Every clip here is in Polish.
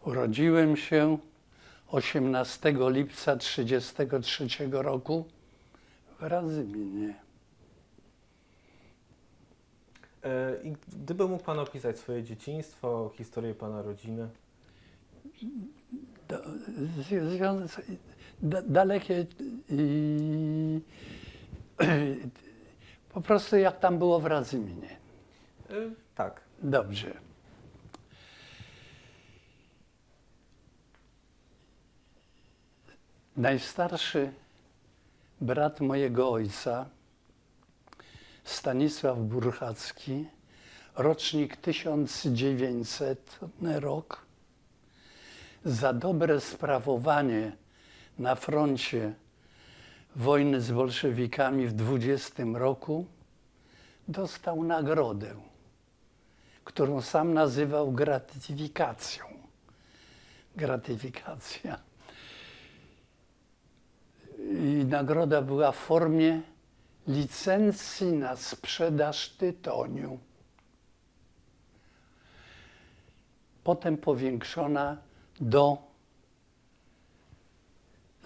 Urodziłem się 18 lipca 1933 roku w Radzyminie. I gdyby mógł Pan opisać swoje dzieciństwo, historię Pana rodziny? Dalekie po prostu jak tam było w Radzyminie. Tak. Dobrze. Najstarszy brat mojego ojca, Stanisław Burchacki, rocznik 1900 rok, za dobre sprawowanie na froncie wojny z bolszewikami w 20 roku dostał nagrodę, którą sam nazywał gratyfikacją. Gratyfikacja. I nagroda była w formie licencji na sprzedaż tytoniu. Potem powiększona do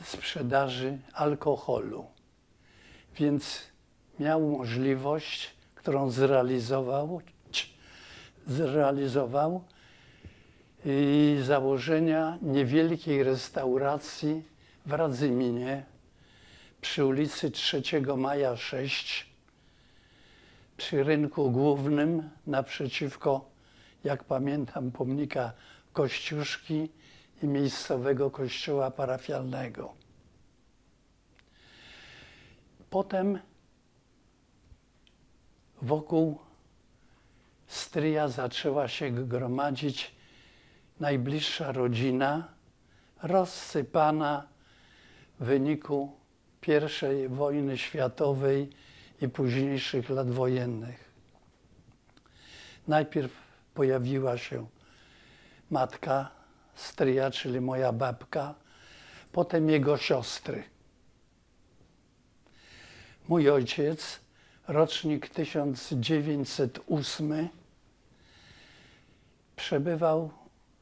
sprzedaży alkoholu. Więc miał możliwość, którą zrealizował założenia niewielkiej restauracji w Radzyminie przy ulicy 3 Maja 6, przy rynku głównym naprzeciwko, jak pamiętam, pomnika Kościuszki i miejscowego kościoła parafialnego. Potem wokół stryja zaczęła się gromadzić najbliższa rodzina, rozsypana w wyniku I wojny światowej i późniejszych lat wojennych. Najpierw pojawiła się matka stryja, czyli moja babka, potem jego siostry. Mój ojciec, rocznik 1908, przebywał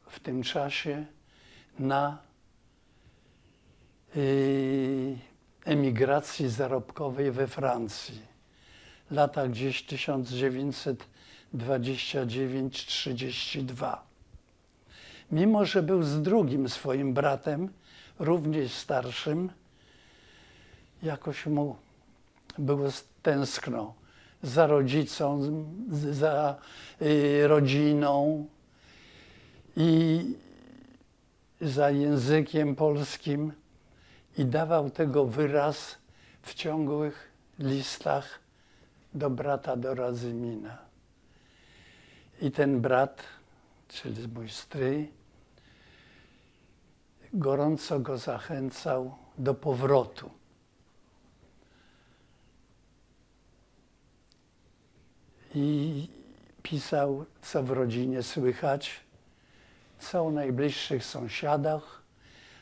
w tym czasie na emigracji zarobkowej we Francji. Lata gdzieś 1929-32. Mimo że był z drugim swoim bratem, również starszym, jakoś mu było tęskno za rodzicą, za rodziną i za językiem polskim i dawał tego wyraz w ciągłych listach do brata do Radzymina. I ten brat, czyli mój stryj, gorąco go zachęcał do powrotu. I pisał, co w rodzinie słychać, co o najbliższych sąsiadach,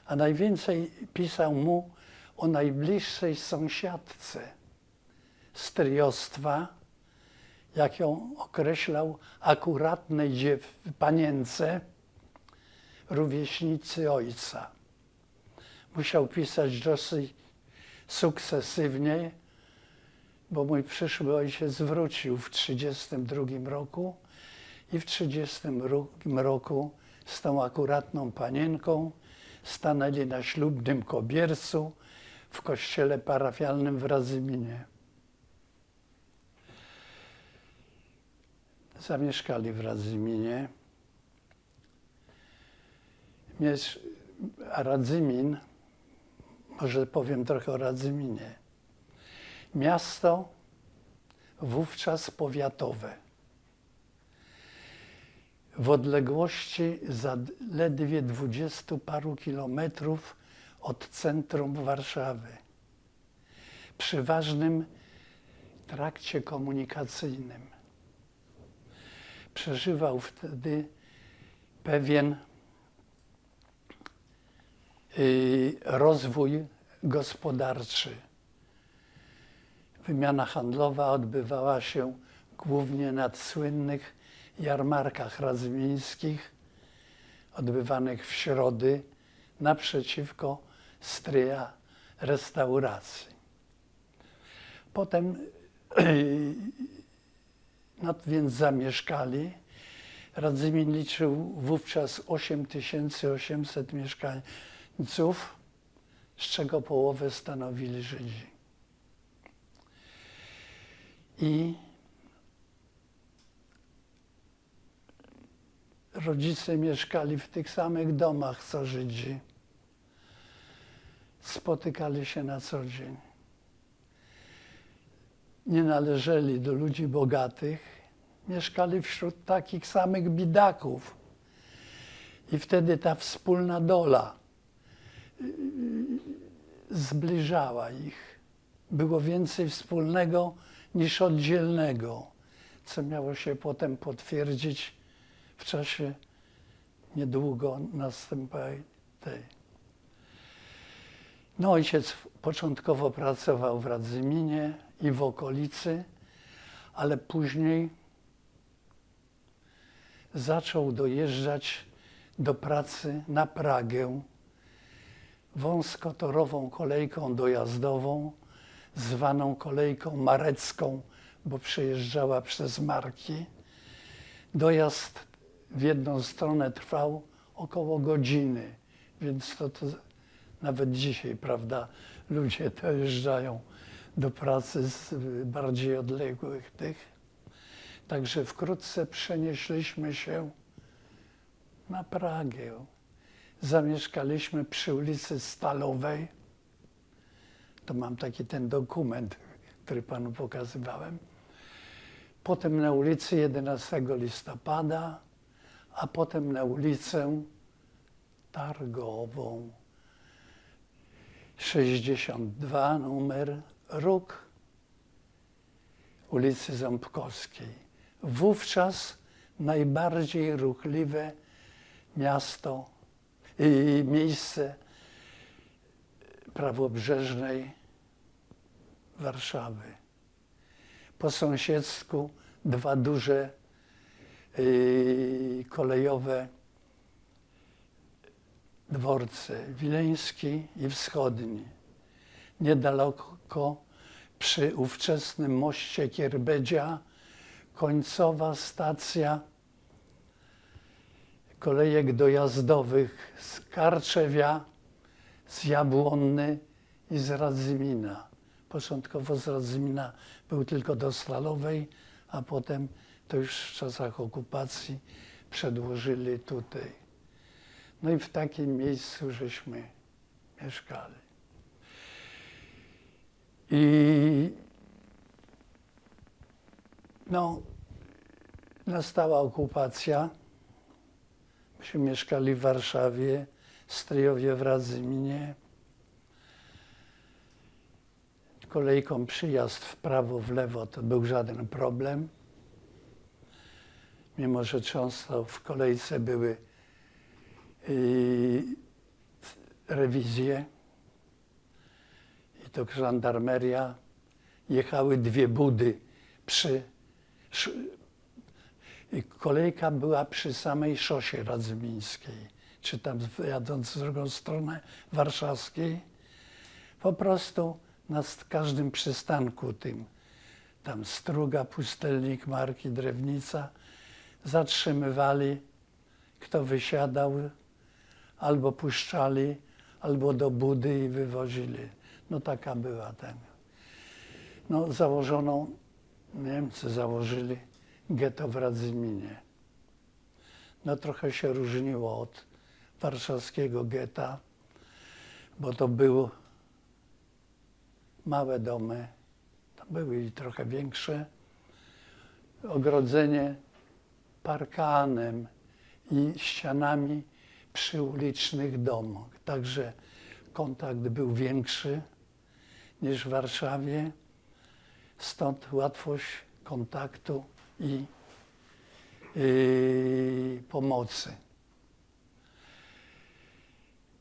a najwięcej pisał mu o najbliższej sąsiadce stryjostwa, jak ją określał, akuratnej panience, rówieśnicy ojca. Musiał pisać dosyć sukcesywnie, bo mój przyszły ojciec wrócił w 1932 roku i w 1932 roku z tą akuratną panienką stanęli na ślubnym kobiercu w kościele parafialnym w Radzyminie. Zamieszkali w Radzyminie. A Radzymin, może powiem trochę o Radzyminie. Miasto wówczas powiatowe. W odległości zaledwie 20 paru kilometrów od centrum Warszawy. Przy ważnym trakcie komunikacyjnym. Przeżywał wtedy pewien rozwój gospodarczy. Wymiana handlowa odbywała się głównie na słynnych jarmarkach radzymińskich odbywanych w środy naprzeciwko stryja restauracji. Potem no więc zamieszkali. Radzymin liczył wówczas 8800 mieszkańców, z czego połowę stanowili Żydzi. I rodzice mieszkali w tych samych domach co Żydzi. Spotykali się na co dzień. Nie należeli do ludzi bogatych, mieszkali wśród takich samych biedaków. I wtedy ta wspólna dola zbliżała ich. Było więcej wspólnego niż oddzielnego, co miało się potem potwierdzić w czasie niedługo następnej. No, ojciec początkowo pracował w Radzyminie i w okolicy, ale później zaczął dojeżdżać do pracy na Pragę wąskotorową kolejką dojazdową, zwaną kolejką marecką, bo przejeżdżała przez Marki. Dojazd w jedną stronę trwał około godziny, więc to nawet dzisiaj, prawda, ludzie dojeżdżają do pracy z bardziej odległych tych. Także wkrótce przenieśliśmy się na Pragę. Zamieszkaliśmy przy ulicy Stalowej. To mam taki ten dokument, który panu pokazywałem. Potem na ulicy 11 listopada, a potem na ulicę Targową. 62 numer, róg ulicy Ząbkowskiej. Wówczas najbardziej ruchliwe miasto i miejsce prawobrzeżnej Warszawy. Po sąsiedzku dwa duże kolejowe dworce, Wileński i Wschodni. Niedaleko przy ówczesnym moście Kierbedzia końcowa stacja kolejek dojazdowych z Karczewia, z Jabłonny i z Radzymina. Początkowo z Radzymina był tylko do Stalowej, a potem to już w czasach okupacji przedłożyli tutaj. No i w takim miejscu żeśmy mieszkali. I no, nastała okupacja. Myśmy mieszkali w Warszawie, stryjowie w Radzyminie. Kolejką przyjazd w prawo, w lewo to był żaden problem. Mimo że często w kolejce były rewizje i to żandarmeria. Jechały dwie budy kolejka była przy samej szosie radzymińskiej, czy tam jadąc w drugą stronę warszawskiej. Po prostu na każdym przystanku tym, tam Struga, Pustelnik, Marki, Drewnica, zatrzymywali, kto wysiadał, albo puszczali, albo do budy i wywozili. No taka była ten. No założono, Niemcy założyli getto w Radzyminie. No trochę się różniło od warszawskiego getta, bo to były małe domy, to były i trochę większe, ogrodzenie parkanem i ścianami przyulicznych domów. Także kontakt był większy niż w Warszawie, stąd łatwość kontaktu i pomocy.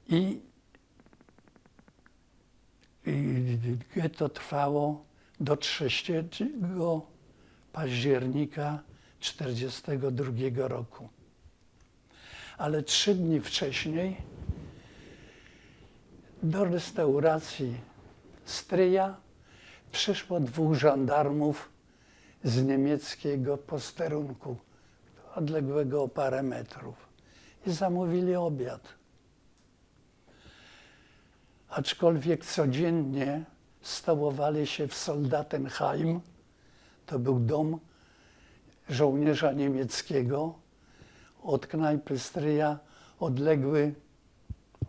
I getto trwało do 3 października 1942 roku. Ale 3 dni wcześniej do restauracji stryja przyszło 2 żandarmów z niemieckiego posterunku, odległego o parę metrów, i zamówili obiad. Aczkolwiek codziennie stołowali się w Soldatenheim, to był dom żołnierza niemieckiego, od knajpy stryja odległy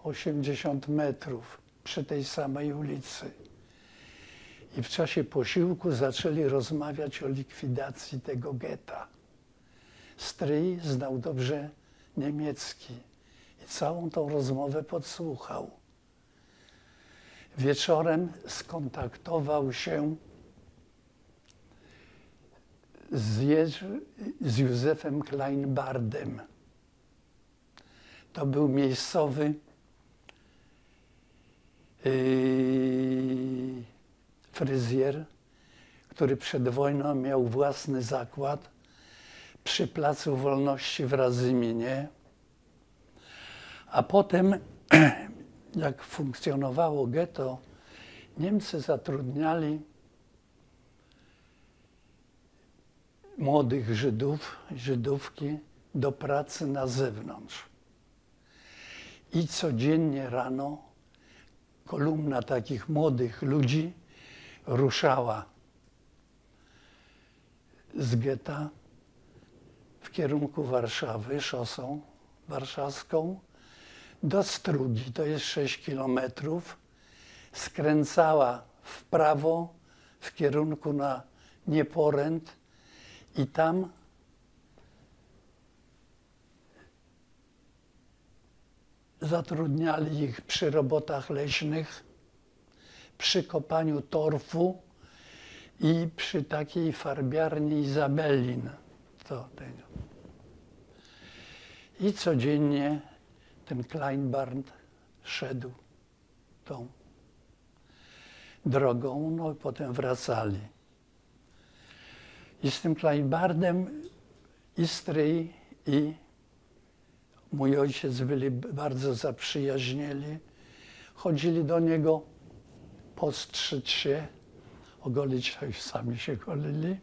80 metrów przy tej samej ulicy. I w czasie posiłku zaczęli rozmawiać o likwidacji tego getta. Stryj znał dobrze niemiecki i całą tą rozmowę podsłuchał. Wieczorem skontaktował się z Józefem Kleinbardem. To był miejscowy fryzjer, który przed wojną miał własny zakład przy Placu Wolności w Radzyminie, a potem, jak funkcjonowało getto, Niemcy zatrudniali młodych Żydów, Żydówki do pracy na zewnątrz. I codziennie rano kolumna takich młodych ludzi ruszała z getta w kierunku Warszawy, szosą warszawską, do Strugi, to jest 6 kilometrów, skręcała w prawo w kierunku na Nieporęt i tam zatrudniali ich przy robotach leśnych, przy kopaniu torfu i przy takiej farbiarni Izabelin. I codziennie ten Kleinbard szedł tą drogą, no i potem wracali. I z tym Kleinbardem i stryj, i mój ojciec byli bardzo zaprzyjaźnieni. Chodzili do niego postrzyć się, ogolić się, sami się golili.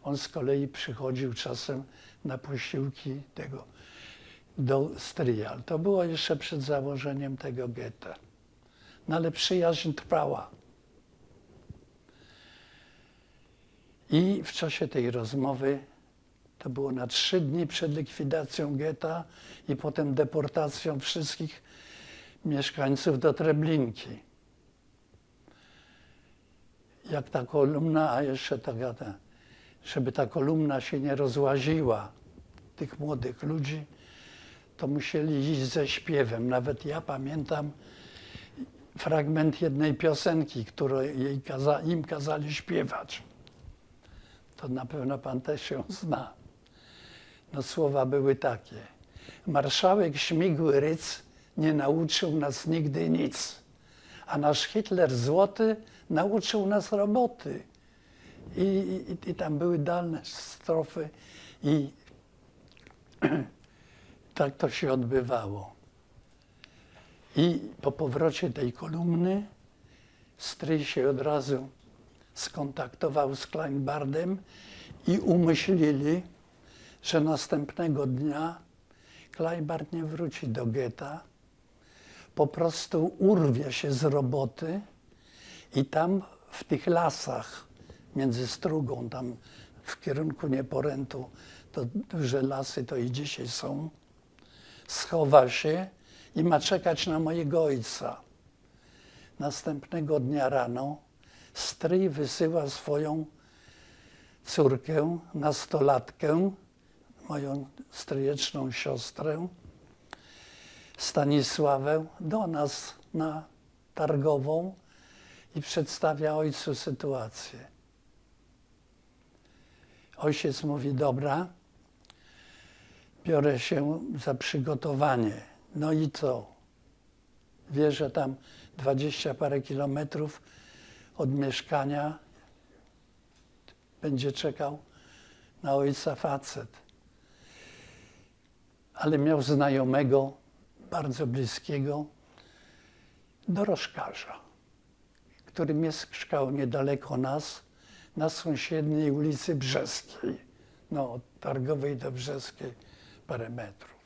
On z kolei przychodził czasem na posiłki do stryja. To było jeszcze przed założeniem tego getta. No ale przyjaźń trwała. I w czasie tej rozmowy, to było na 3 dni przed likwidacją getta i potem deportacją wszystkich mieszkańców do Treblinki. Jak ta kolumna, a jeszcze żeby ta kolumna się nie rozłaziła, tych młodych ludzi, to musieli iść ze śpiewem. Nawet ja pamiętam fragment jednej piosenki, którą im kazali śpiewać. To na pewno pan też ją zna. No słowa były takie. Marszałek Śmigły Ryc nie nauczył nas nigdy nic, a nasz Hitler złoty nauczył nas roboty. I tam były dalne strofy i tak to się odbywało. I po powrocie tej kolumny stryj się od razu skontaktował z Kleinbardem i umyślili, że następnego dnia Kleinbard nie wróci do getta, po prostu urwie się z roboty i tam w tych lasach między Strugą, tam w kierunku Nieporętu, to duże lasy to i dzisiaj są, schowa się i ma czekać na mojego ojca. Następnego dnia rano stryj wysyła swoją córkę, nastolatkę, moją stryjeczną siostrę, Stanisławę, do nas na Targową i przedstawia ojcu sytuację. Ojciec mówi, dobra, biorę się za przygotowanie. No i co? Wie, że tam 20 parę kilometrów od mieszkania będzie czekał na ojca facet. ale miał znajomego, bardzo bliskiego, dorożkarza, który mieszkał niedaleko nas, na sąsiedniej ulicy Brzeskiej. No, od Targowej do Brzeskiej parę metrów.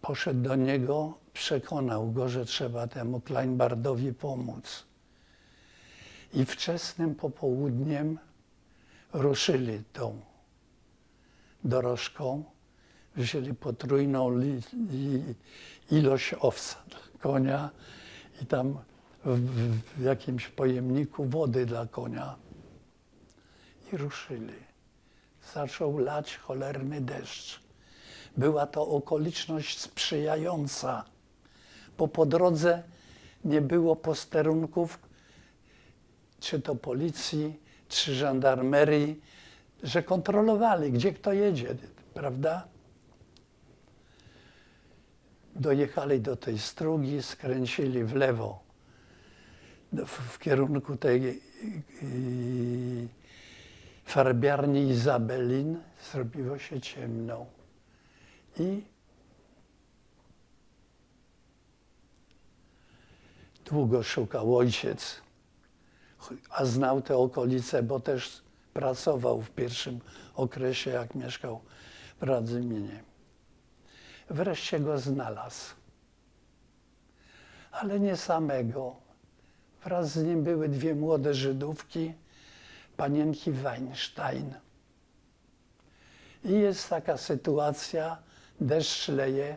Poszedł do niego, przekonał go, że trzeba temu Kleinbardowi pomóc. I wczesnym popołudniem ruszyli tą dorożką, wzięli potrójną ilość owsa dla konia i tam w jakimś pojemniku wody dla konia i ruszyli. Zaczął lać cholerny deszcz. Była to okoliczność sprzyjająca, bo po drodze nie było posterunków, czy to policji, czy żandarmerii, że kontrolowali, gdzie kto jedzie, prawda? Dojechali do tej strugi, skręcili w lewo w kierunku tej farbiarni Izabelin. Zrobiło się ciemno i długo szukał ojciec, a znał te okolice, bo też pracował w pierwszym okresie, jak mieszkał w Radzyminie. Wreszcie go znalazł, ale nie samego. Wraz z nim były dwie młode Żydówki, panienki Weinstein. I jest taka sytuacja, deszcz leje.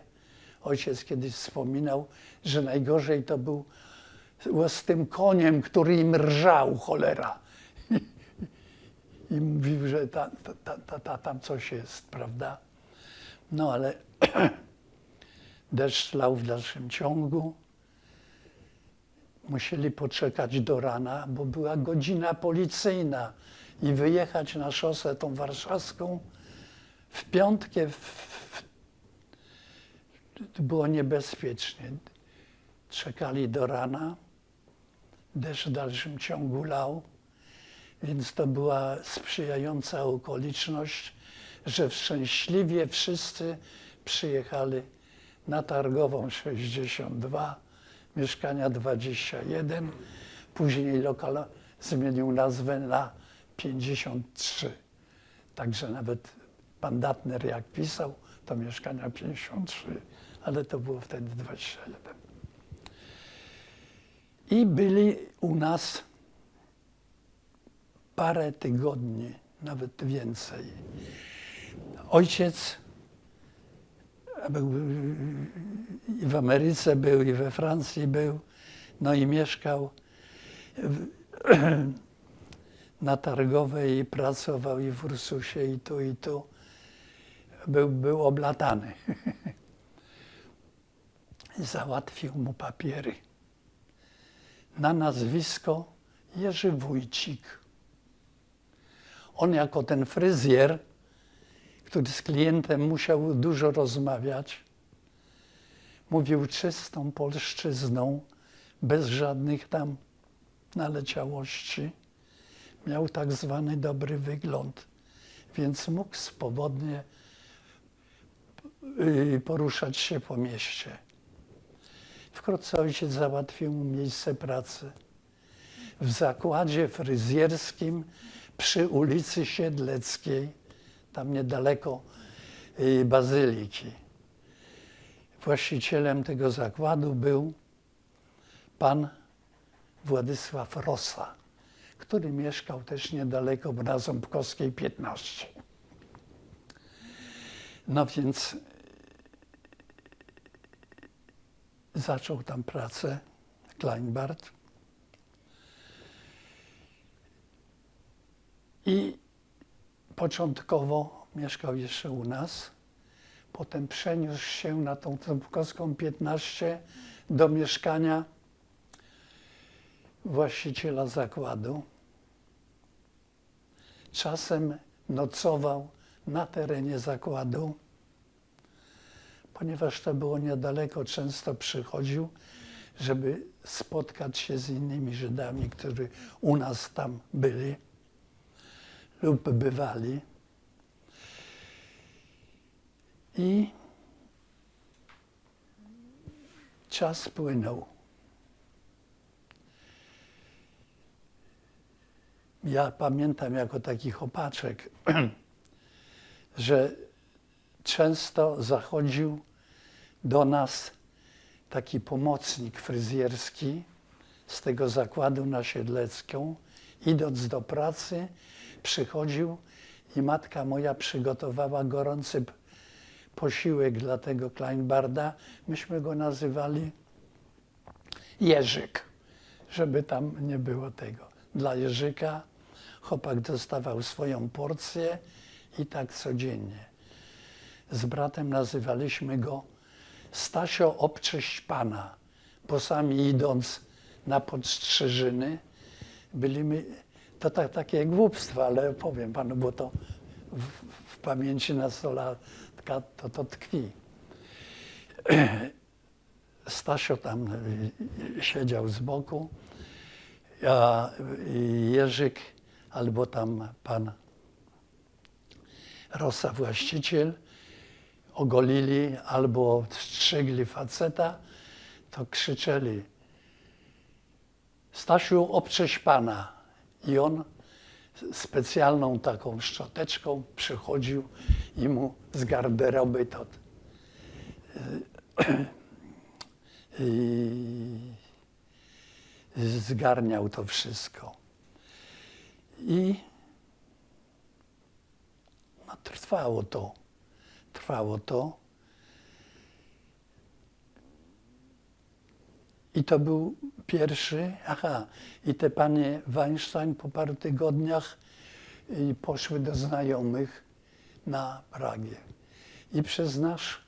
Ojciec kiedyś wspominał, że najgorzej to było z tym koniem, który im rżał, cholera. I mówił, że tam coś jest, prawda? No ale deszcz lał w dalszym ciągu. Musieli poczekać do rana, bo była godzina policyjna i wyjechać na szosę tą warszawską w piątkę było niebezpiecznie. Czekali do rana, deszcz w dalszym ciągu lał, więc to była sprzyjająca okoliczność, że szczęśliwie wszyscy przyjechali na Targową 62, mieszkania 21, później lokal zmienił nazwę na 53. Także nawet pan Datner jak pisał, to mieszkania 53, ale to było wtedy 21. I byli u nas parę tygodni, nawet więcej. Ojciec był i w Ameryce był, i we Francji był, no i mieszkał na Targowej i pracował i w Ursusie i tu, i tu. Był oblatany. Załatwił mu papiery na nazwisko Jerzy Wójcik. On jako ten fryzjer, który z klientem musiał dużo rozmawiać, mówił czystą polszczyzną, bez żadnych tam naleciałości. Miał tak zwany dobry wygląd, więc mógł swobodnie poruszać się po mieście. Wkrótce ojciec załatwił mu miejsce pracy w zakładzie fryzjerskim przy ulicy Siedleckiej, tam niedaleko Bazyliki. Właścicielem tego zakładu był pan Władysław Rosa, który mieszkał też niedaleko na Ząbkowskiej 15. No więc zaczął tam pracę Kleinbart i początkowo mieszkał jeszcze u nas, potem przeniósł się na tą Ząbkowską 15 do mieszkania właściciela zakładu. Czasem nocował na terenie zakładu, ponieważ to było niedaleko, często przychodził, żeby spotkać się z innymi Żydami, którzy u nas tam byli lub bywali. I czas płynął. Ja pamiętam jako taki chłopaczek, że często zachodził do nas taki pomocnik fryzjerski z tego zakładu na Siedlecką. Idąc do pracy, przychodził i matka moja przygotowała gorący posiłek dla tego Kleinbarda. Myśmy go nazywali Jerzyk, żeby tam nie było tego. Dla Jerzyka chłopak dostawał swoją porcję i tak codziennie. Z bratem nazywaliśmy go Stasio obcześć Pana, bo sami idąc na Podstrzyżyny byliśmy, to takie głupstwo, ale powiem panu, bo to w pamięci nastolatka to tkwi. Stasio tam siedział z boku, a Jerzyk albo tam pan Rosa, właściciel, ogolili albo strzygli faceta, to krzyczeli: Stasiu, obcześć Pana. I on specjalną taką szczoteczką przychodził i mu z garderoby to i zgarniał to wszystko. I no, trwało to. I to był pierwszy, i te panie Weinstein po paru tygodniach poszły do znajomych na Pragę. I przez nasze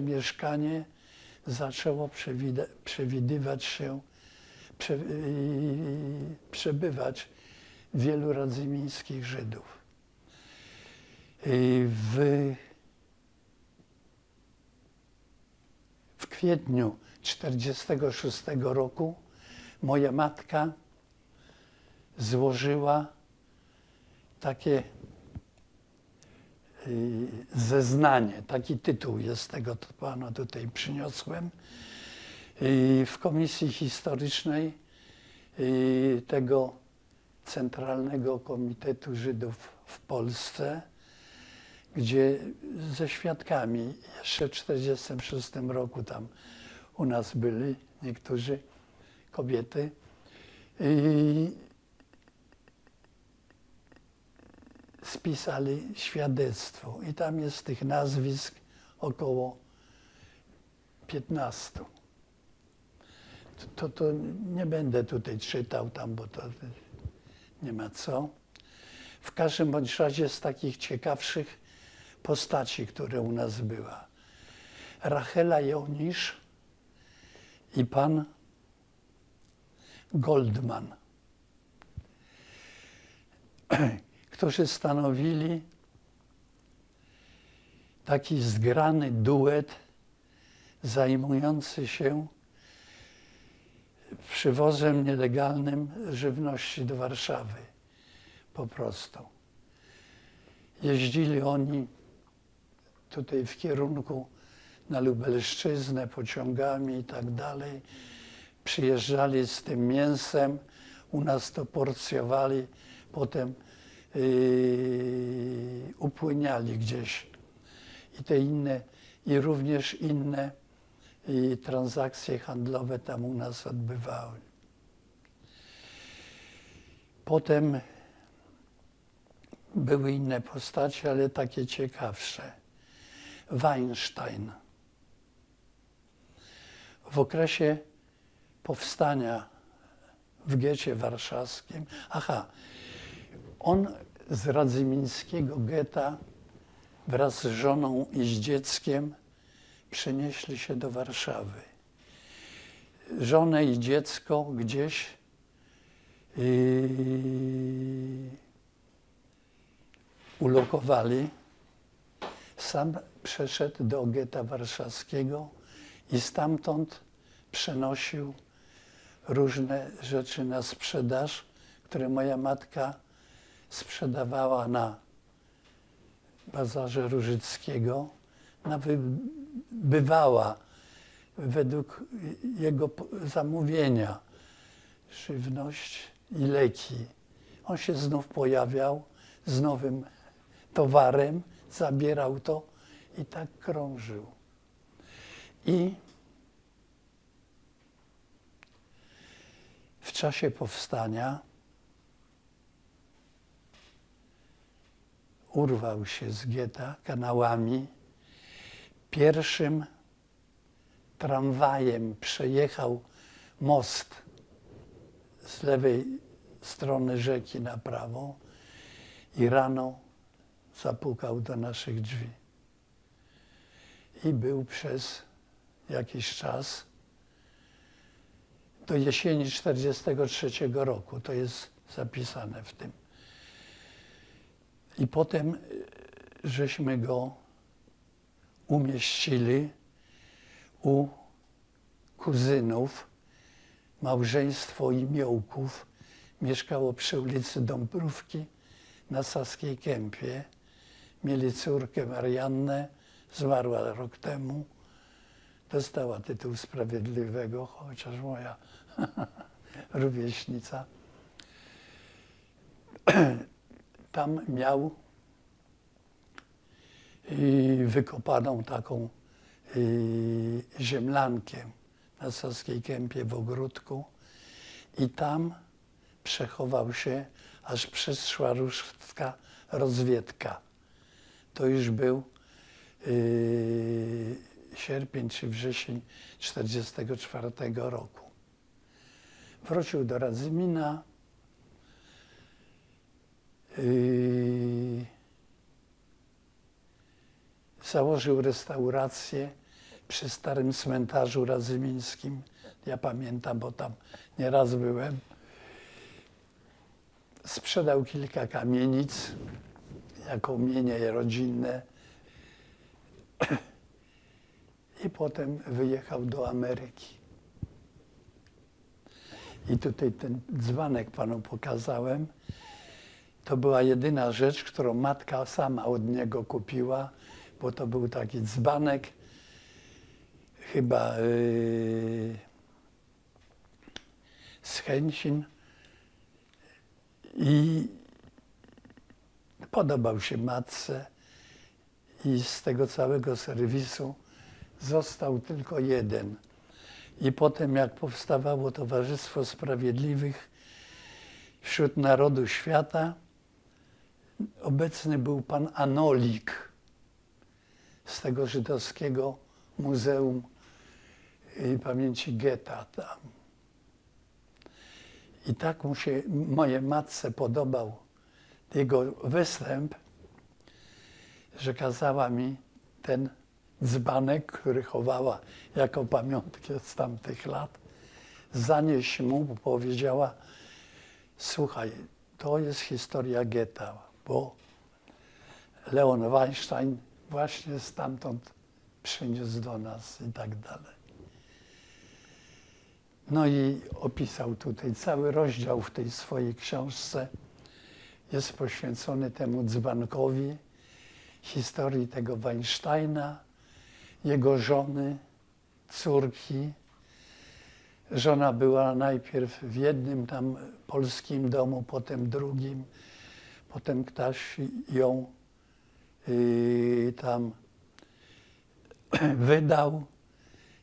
mieszkanie zaczęło przebywać wielu radzymińskich Żydów. W kwietniu 1946 roku moja matka złożyła takie zeznanie, taki tytuł jest tego, to panu tutaj przyniosłem, w Komisji Historycznej tego Centralnego Komitetu Żydów w Polsce, gdzie ze świadkami jeszcze w 1946 roku tam u nas byli niektórzy kobiety. Spisali świadectwo i tam jest tych nazwisk około 15. To nie będę tutaj czytał tam, bo to nie ma co. W każdym bądź razie z takich ciekawszych postaci, które u nas była. Rachela Jonisz i pan Goldman, którzy stanowili taki zgrany duet zajmujący się przywozem nielegalnym żywności do Warszawy. Po prostu. Jeździli oni tutaj w kierunku na Lubelszczyznę pociągami i tak dalej. Przyjeżdżali z tym mięsem, u nas to porcjowali, potem upłyniali gdzieś. I te inne, i również inne transakcje handlowe tam u nas odbywały. Potem były inne postacie, ale takie ciekawsze. Weinstein. W okresie powstania w getcie warszawskim, on z radzymińskiego getta wraz z żoną i z dzieckiem przenieśli się do Warszawy. Żonę i dziecko gdzieś ulokowali. Sam przeszedł do getta warszawskiego i stamtąd przenosił różne rzeczy na sprzedaż, które moja matka sprzedawała bazarze Różyckiego bywała według jego zamówienia żywność i leki. On się znów pojawiał z nowym towarem, zabierał to i tak krążył. I w czasie powstania urwał się z getta kanałami. Pierwszym tramwajem przejechał most z lewej strony rzeki na prawo i rano zapukał do naszych drzwi. I był przez jakiś czas do jesieni 1943 roku. To jest zapisane w tym. I potem żeśmy go umieścili u kuzynów. Małżeństwo Imiołków mieszkało przy ulicy Dąbrówki na Saskiej Kępie. Mieli córkę Mariannę, zmarła rok temu. Dostała tytuł sprawiedliwego, chociaż moja rówieśnica. Tam miał wykopaną taką ziemlankę na Saskiej Kępie w ogródku i tam przechował się, aż przyszła ruska rozwiedka. To już był sierpień czy wrzesień 1944 roku. Wrócił do Radzymina. Założył restaurację przy starym cmentarzu radzymińskim. Ja pamiętam, bo tam nieraz byłem. Sprzedał kilka kamienic jako mienie rodzinne i potem wyjechał do Ameryki. I tutaj ten dzbanek panu pokazałem. To była jedyna rzecz, którą matka sama od niego kupiła, bo to był taki dzbanek, chyba z Chęcin, i podobał się matce i z tego całego serwisu został tylko jeden. I potem, jak powstawało Towarzystwo Sprawiedliwych wśród narodu świata, obecny był pan Anolik z tego żydowskiego Muzeum Pamięci Getta tam. I tak mu się mojej matce podobał jego występ, że kazała mi ten dzbanek, który chowała jako pamiątkę z tamtych lat, zanieść mu, bo powiedziała: słuchaj, to jest historia getta, bo Leon Weinstein właśnie stamtąd przyniósł do nas i tak dalej. No i opisał tutaj cały rozdział w tej swojej książce. Jest poświęcony temu dzbankowi, historii tego Weinsteina, jego żony, córki. Żona była najpierw w jednym tam polskim domu, potem drugim. Potem ktoś ją tam wydał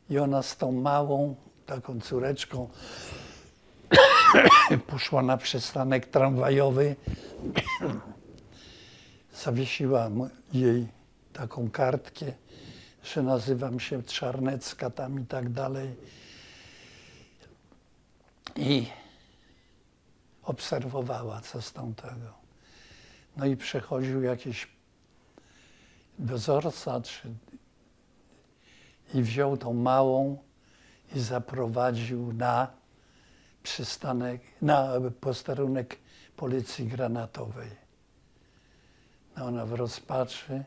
i ona z tą małą taką córeczką poszła na przystanek tramwajowy. Zawiesiła jej taką kartkę, że nazywam się Czarnecka tam i tak dalej. I obserwowała, co z tamtego. No i przechodził jakiś dozorca i wziął tą małą i zaprowadził na przystanek, na posterunek Policji Granatowej. No ona w rozpaczy,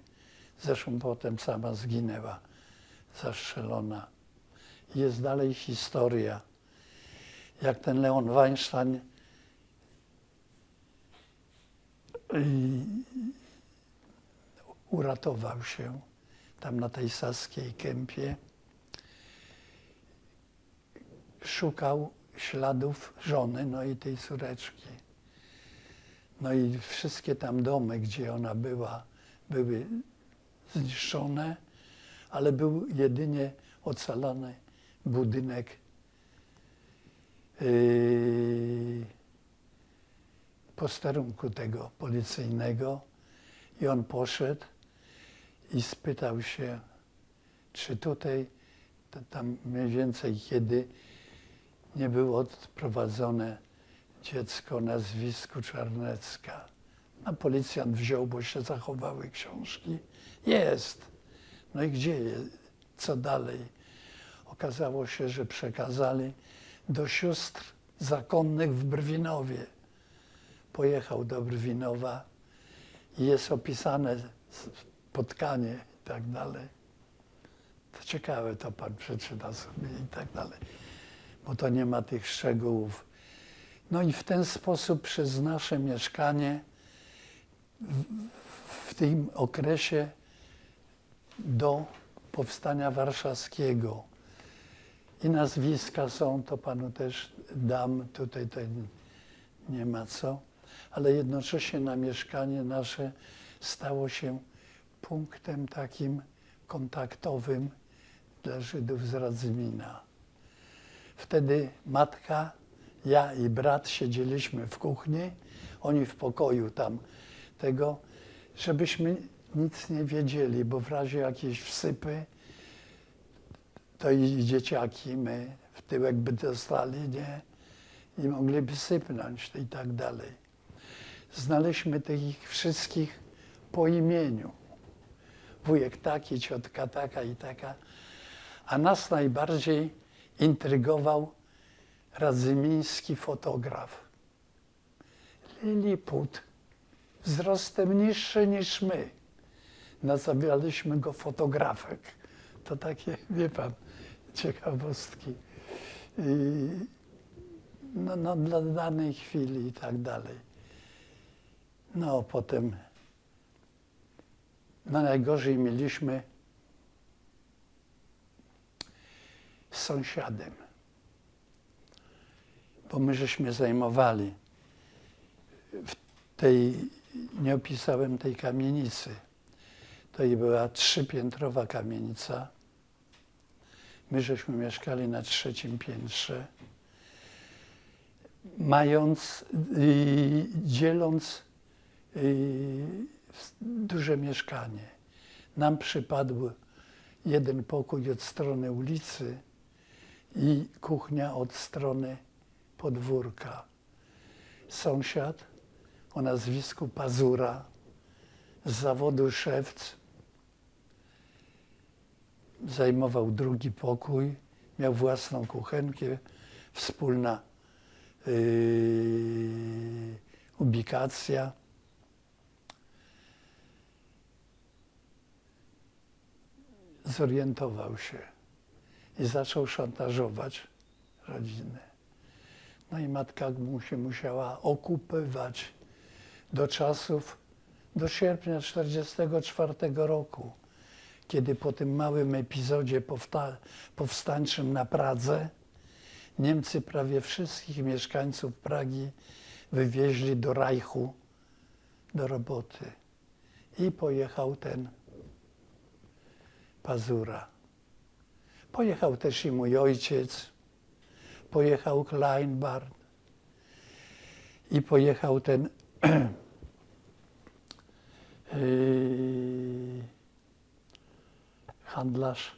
zresztą potem sama zginęła, zastrzelona. I jest dalej historia, jak ten Leon Weinstein uratował się tam na tej Saskiej Kępie. Szukał śladów żony, no i tej córeczki. No i wszystkie tam domy, gdzie ona była, były zniszczone, ale był jedynie ocalony budynek posterunku tego policyjnego i on poszedł i spytał się, czy tutaj, tam mniej więcej kiedy nie było odprowadzone dziecko o nazwisku Czarnecka. No policjant wziął, bo się zachowały książki. Jest. No i gdzie jest? Co dalej? Okazało się, że przekazali do sióstr zakonnych w Brwinowie. Pojechał do Brwinowa i jest opisane spotkanie i tak dalej. To ciekawe, to pan przeczyta sobie i tak dalej, bo to nie ma tych szczegółów. No i w ten sposób przez nasze mieszkanie w tym okresie do powstania warszawskiego. I nazwiska są, to panu też dam, tutaj to nie ma co, ale jednocześnie na mieszkanie nasze stało się punktem takim kontaktowym dla Żydów z Radzymina. Wtedy matka, ja i brat siedzieliśmy w kuchni, oni w pokoju tam tego, żebyśmy nic nie wiedzieli, bo w razie jakiejś wsypy, to i dzieciaki my w tyłek by dostali, nie? I mogliby sypnąć i tak dalej. Znaleźliśmy tych wszystkich po imieniu. Wujek taki, ciotka taka i taka. A nas najbardziej intrygował radzymiński fotograf. Liliput, wzrostem niższy niż my. Nazywaliśmy go fotografek. To takie, wie pan, ciekawostki. No, dla danej chwili i tak dalej. No, potem najgorzej mieliśmy z sąsiadem, bo my żeśmy zajmowali nie opisałem tej kamienicy. To i była 3-piętrowa kamienica. My żeśmy mieszkali na 3. piętrze, dzieląc duże mieszkanie. Nam przypadł jeden pokój od strony ulicy i kuchnia od strony podwórka. Sąsiad o nazwisku Pazura z zawodu szewc zajmował drugi pokój, miał własną kuchenkę, wspólna ubikacja. Zorientował się i zaczął szantażować rodzinę. No i matka mu się musiała okupywać do sierpnia 1944 roku, kiedy po tym małym epizodzie powstańczym na Pradze Niemcy prawie wszystkich mieszkańców Pragi wywieźli do Reichu do roboty. I pojechał ten Pazura. Pojechał też i mój ojciec, pojechał Kleinbart i pojechał ten handlarz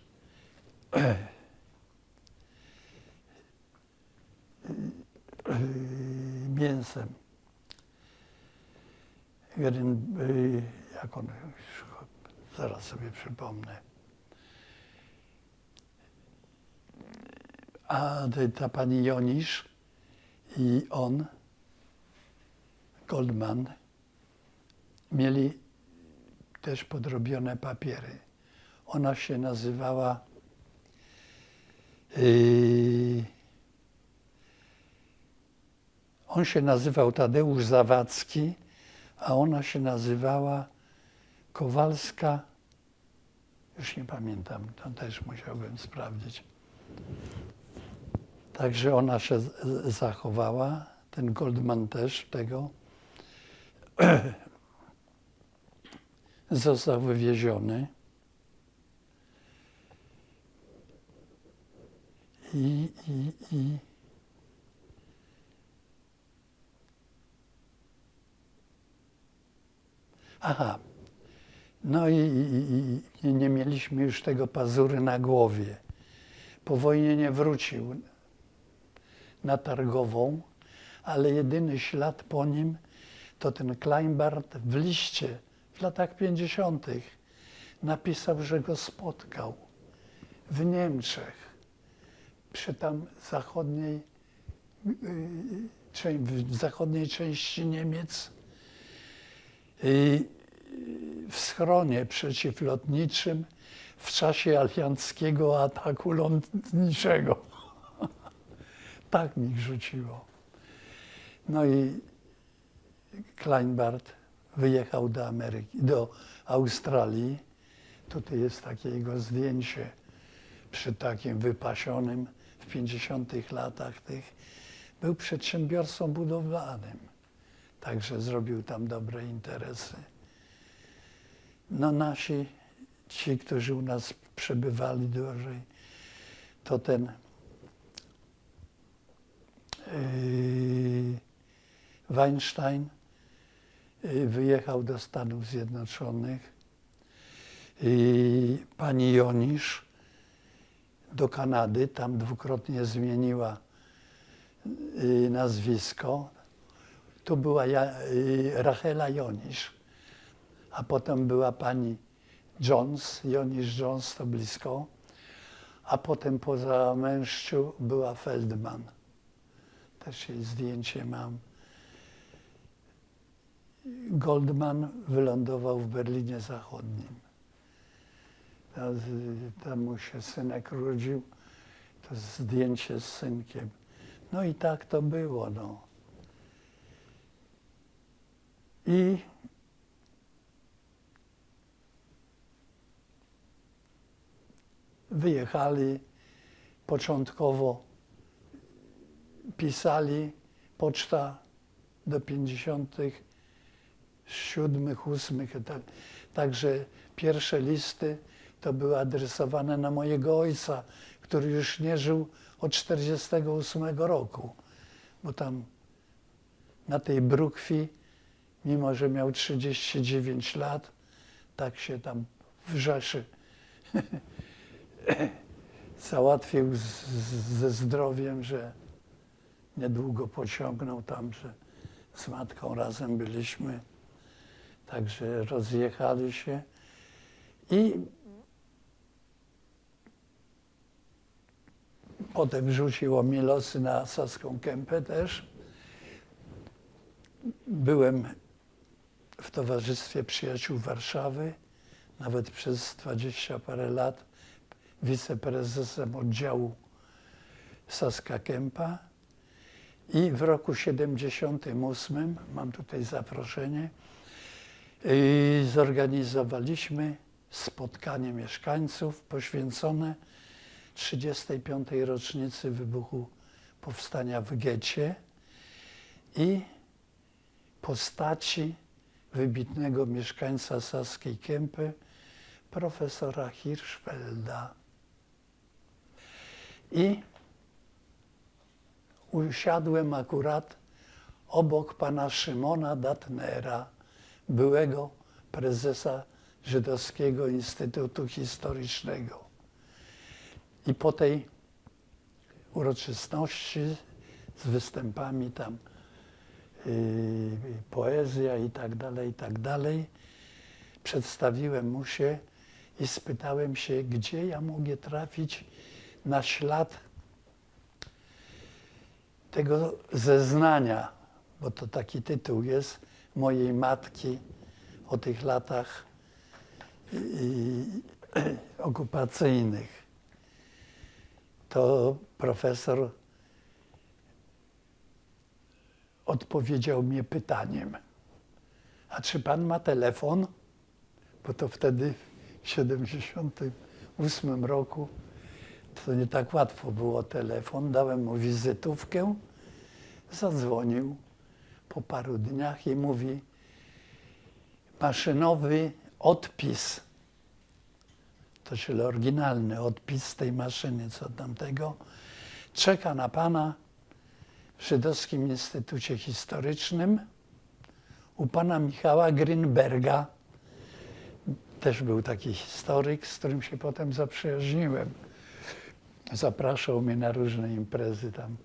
mięsem. Jak on, zaraz sobie przypomnę. A ta pani Jonisz i on, Goldman, mieli też podrobione papiery. Ona się nazywała on się nazywał Tadeusz Zawadzki, a ona się nazywała Kowalska, już nie pamiętam, to też musiałbym sprawdzić. Także ona się zachowała, ten Goldman też tego. Został wywieziony. I aha, no i nie mieliśmy już tego pazury na głowie. Po wojnie nie wrócił na Targową, ale jedyny ślad po nim to ten Kleinbart w liście w latach 50. napisał, że go spotkał w Niemczech, przy tam w zachodniej części Niemiec, w schronie przeciwlotniczym w czasie alianckiego ataku lotniczego. Tak mi rzuciło. No i Kleinbart wyjechał do Ameryki, do Australii. Tutaj jest takie jego zdjęcie przy takim wypasionym w 50 latach tych. Był przedsiębiorcą budowlanym, także zrobił tam dobre interesy. No ci, którzy u nas przebywali dłużej, to ten Weinstein wyjechał do Stanów Zjednoczonych, pani Jonisz do Kanady, tam dwukrotnie zmieniła nazwisko. Tu była Rachela Jonisz, a potem była pani Jones, Jonisz Jones to blisko, a potem po zamężciu była Feldman. Też jej zdjęcie mam. Goldman wylądował w Berlinie Zachodnim. Tam mu się synek urodził, to zdjęcie z synkiem. No i tak to było, no. I wyjechali, początkowo pisali, poczta do 57, 8, także pierwsze listy to były adresowane na mojego ojca, który już nie żył od 1948 roku, bo tam na tej brukwi, mimo że miał 39 lat, tak się tam w Rzeszy załatwił ze zdrowiem, że niedługo pociągnął tam, że z matką razem byliśmy, także rozjechali się i potem rzuciło mi losy na Saską Kępę też. Byłem w Towarzystwie Przyjaciół Warszawy, nawet przez 20 parę lat wiceprezesem oddziału Saska Kępa. I w roku 78, mam tutaj zaproszenie, zorganizowaliśmy spotkanie mieszkańców poświęcone 35. rocznicy wybuchu powstania w getcie i postaci wybitnego mieszkańca Saskiej Kępy, profesora Hirschfelda. I usiadłem akurat obok pana Szymona Datnera, byłego prezesa Żydowskiego Instytutu Historycznego. I po tej uroczystości z występami tam poezja i tak dalej, przedstawiłem mu się i spytałem się, gdzie ja mogę trafić na ślad tego zeznania, bo to taki tytuł jest, mojej matki o tych latach okupacyjnych. To profesor odpowiedział mnie pytaniem: a czy pan ma telefon? bo to wtedy w 78 roku to nie tak łatwo było telefon. Dałem mu wizytówkę, zadzwonił po paru dniach i mówi: maszynowy odpis, to czyli oryginalny odpis z tej maszyny, co tamtego, czeka na pana w Żydowskim Instytucie Historycznym u pana Michała Grünberga. Też był taki historyk, z którym się potem zaprzyjaźniłem. Zapraszał mnie na różne imprezy tam.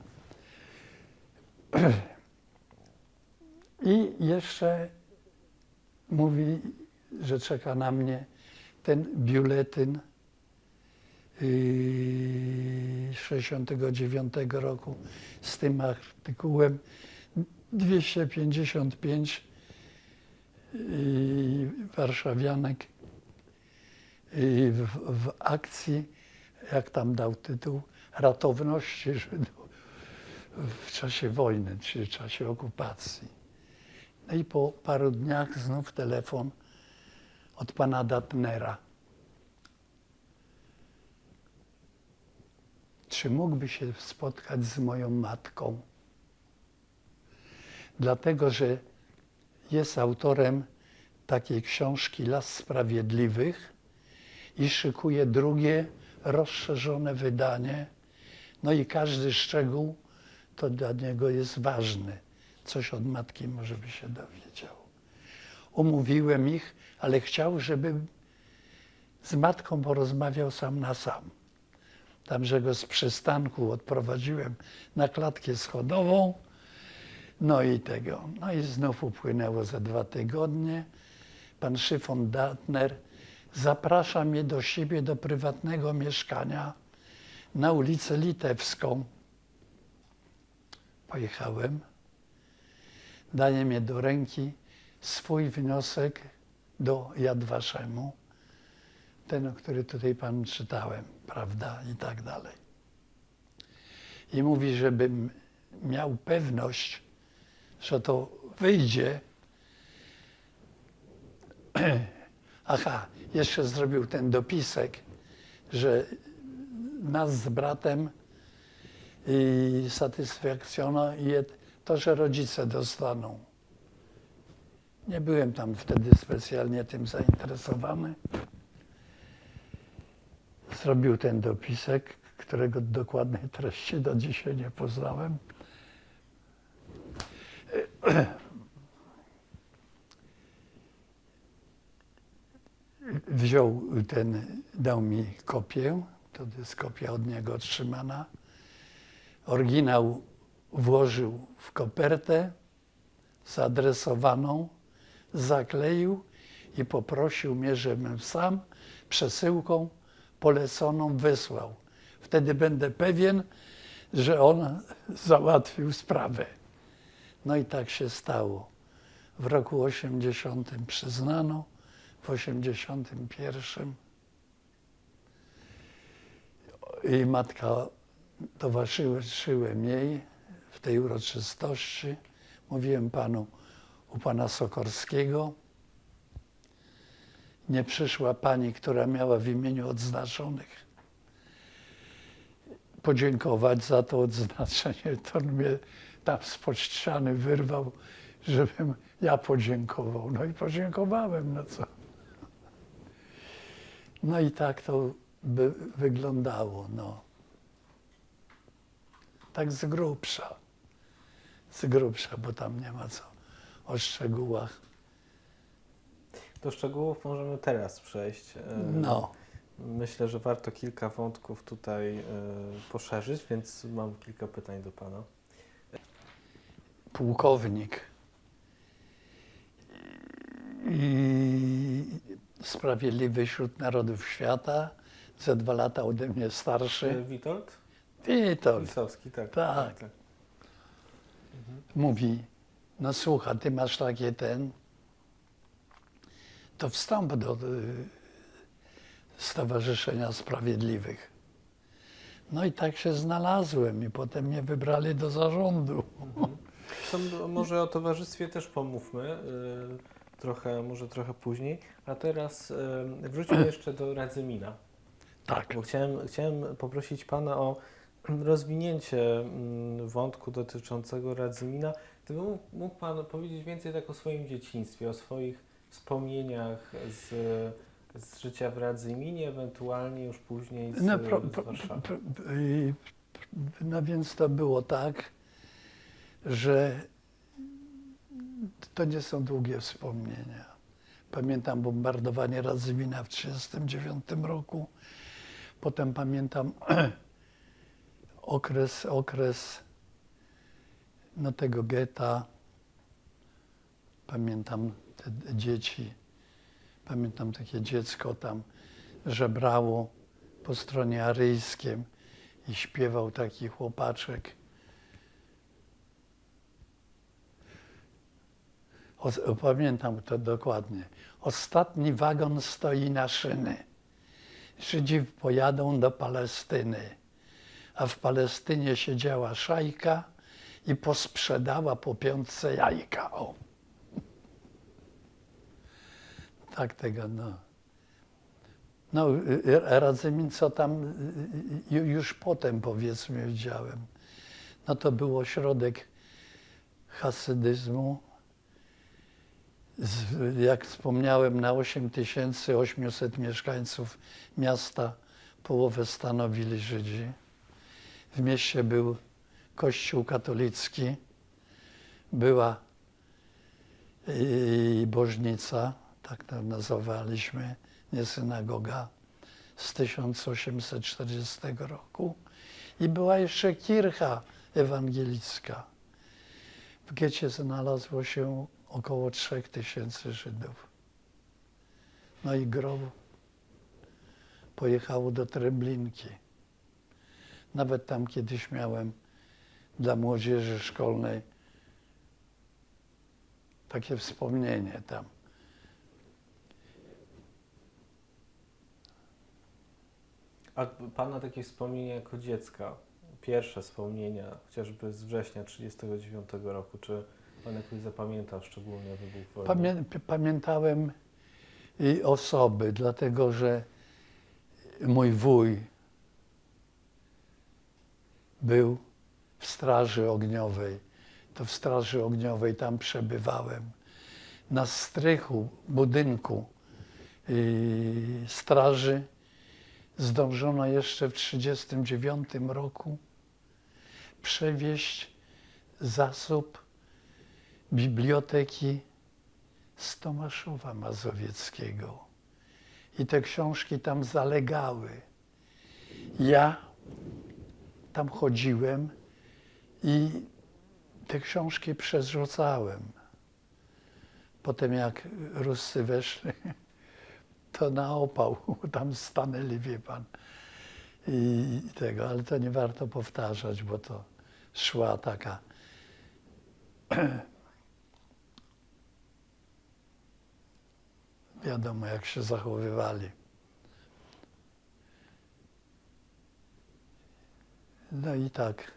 I jeszcze mówi, że czeka na mnie ten biuletyn 69 roku z tym artykułem 255 warszawianek w akcji, jak tam dał tytuł, ratowności Żydów w czasie wojny, czy w czasie okupacji. No i po paru dniach znów telefon od pana Datnera. Czy mógłby się spotkać z moją matką? Dlatego, że jest autorem takiej książki Las Sprawiedliwych i szykuje drugie, rozszerzone wydanie. No i każdy szczegół to dla niego jest ważny. Coś od matki może by się dowiedział. Umówiłem ich, ale chciał, żebym z matką porozmawiał sam na sam. Tam, że go z przystanku odprowadziłem na klatkę schodową, no i tego. No i znów upłynęło za 2 tygodnie. Pan Szyfon Datner zaprasza mnie do siebie, do prywatnego mieszkania na ulicę Litewską. Pojechałem. Daje mnie do ręki swój wniosek do Yad Vashemu, ten, o który tutaj panu czytałem, prawda, i tak dalej. I mówi, żebym miał pewność, że to wyjdzie. Aha, jeszcze zrobił ten dopisek, że nas z bratem i satysfakcjonuje to, że rodzice dostaną. Nie byłem tam wtedy specjalnie tym zainteresowany. Zrobił ten dopisek, którego dokładnej treści do dzisiaj nie poznałem. Dał mi kopię, to jest kopia od niego otrzymana. Oryginał włożył w kopertę zaadresowaną, zakleił i poprosił mnie, żebym sam przesyłką poleconą wysłał. Wtedy będę pewien, że on załatwił sprawę. No i tak się stało. W roku 80 przyznano, w 81 i matka, towarzyszyłem jej w tej uroczystości. Mówiłem panu, u pana Sokorskiego nie przyszła pani, która miała w imieniu odznaczonych podziękować za to odznaczenie. To on mnie tam spod ściany wyrwał, żebym ja podziękował. No i podziękowałem, no co. No i tak to by wyglądało, no. Tak z grubsza, bo tam nie ma co o szczegółach. Do szczegółów możemy teraz przejść. No. Myślę, że warto kilka wątków tutaj poszerzyć, więc mam kilka pytań do pana. Pułkownik i sprawiedliwy wśród narodów świata, ze 2 lata ode mnie starszy. Witold? Witold. Lisowski, tak. Tak. Mówi, no słuchaj, ty masz takie to wstąp do Stowarzyszenia Sprawiedliwych. No i tak się znalazłem i potem mnie wybrali do zarządu. To może o towarzystwie też pomówmy. może trochę później. A teraz wróćmy jeszcze do Radzymina. Tak. Bo chciałem poprosić Pana o rozwinięcie wątku dotyczącego Radzymina. Gdyby mógł Pan powiedzieć więcej tak o swoim dzieciństwie, o swoich wspomnieniach z życia w Radzyminie, ewentualnie już później z Warszawy. No więc to było tak, że to nie są długie wspomnienia. Pamiętam bombardowanie Radzymina w 1939 roku. Potem pamiętam okres no, tego getta. Pamiętam te dzieci. Pamiętam takie dziecko tam żebrało po stronie aryjskiej i śpiewał taki chłopaczek. Pamiętam to dokładnie. Ostatni wagon stoi na szyny. Żydzi pojadą do Palestyny, a w Palestynie siedziała szajka i posprzedała po piątce jajka. O. Tak tego, no. No, Radzymin, co tam już potem, powiedzmy, widziałem. No to był ośrodek hasydyzmu. Jak wspomniałem, na 8800 mieszkańców miasta połowę stanowili Żydzi. W mieście był kościół katolicki, była bożnica, tak to nazywaliśmy, nie synagoga, z 1840 roku. I była jeszcze kircha ewangelicka. W getcie znalazło się około 3000 Żydów. No i gro pojechało do Treblinki. Nawet tam kiedyś miałem dla młodzieży szkolnej takie wspomnienie tam. A Pana takie wspomnienia jako dziecka, pierwsze wspomnienia, chociażby z września 1939 roku, czy Pan jakoś zapamiętał szczególnie wybuch wojny? Pamiętałem i osoby, dlatego że mój wuj był w Straży Ogniowej. To w Straży Ogniowej tam przebywałem. Na strychu budynku straży zdążono jeszcze w 1939 roku przewieźć zasób biblioteki z Tomaszowa Mazowieckiego. I te książki tam zalegały. Ja tam chodziłem i te książki przerzucałem. Potem jak Ruscy weszli, to na opał tam stanęli, wie pan. I tego, ale to nie warto powtarzać, bo to szła taka wiadomo, jak się zachowywali. No i tak.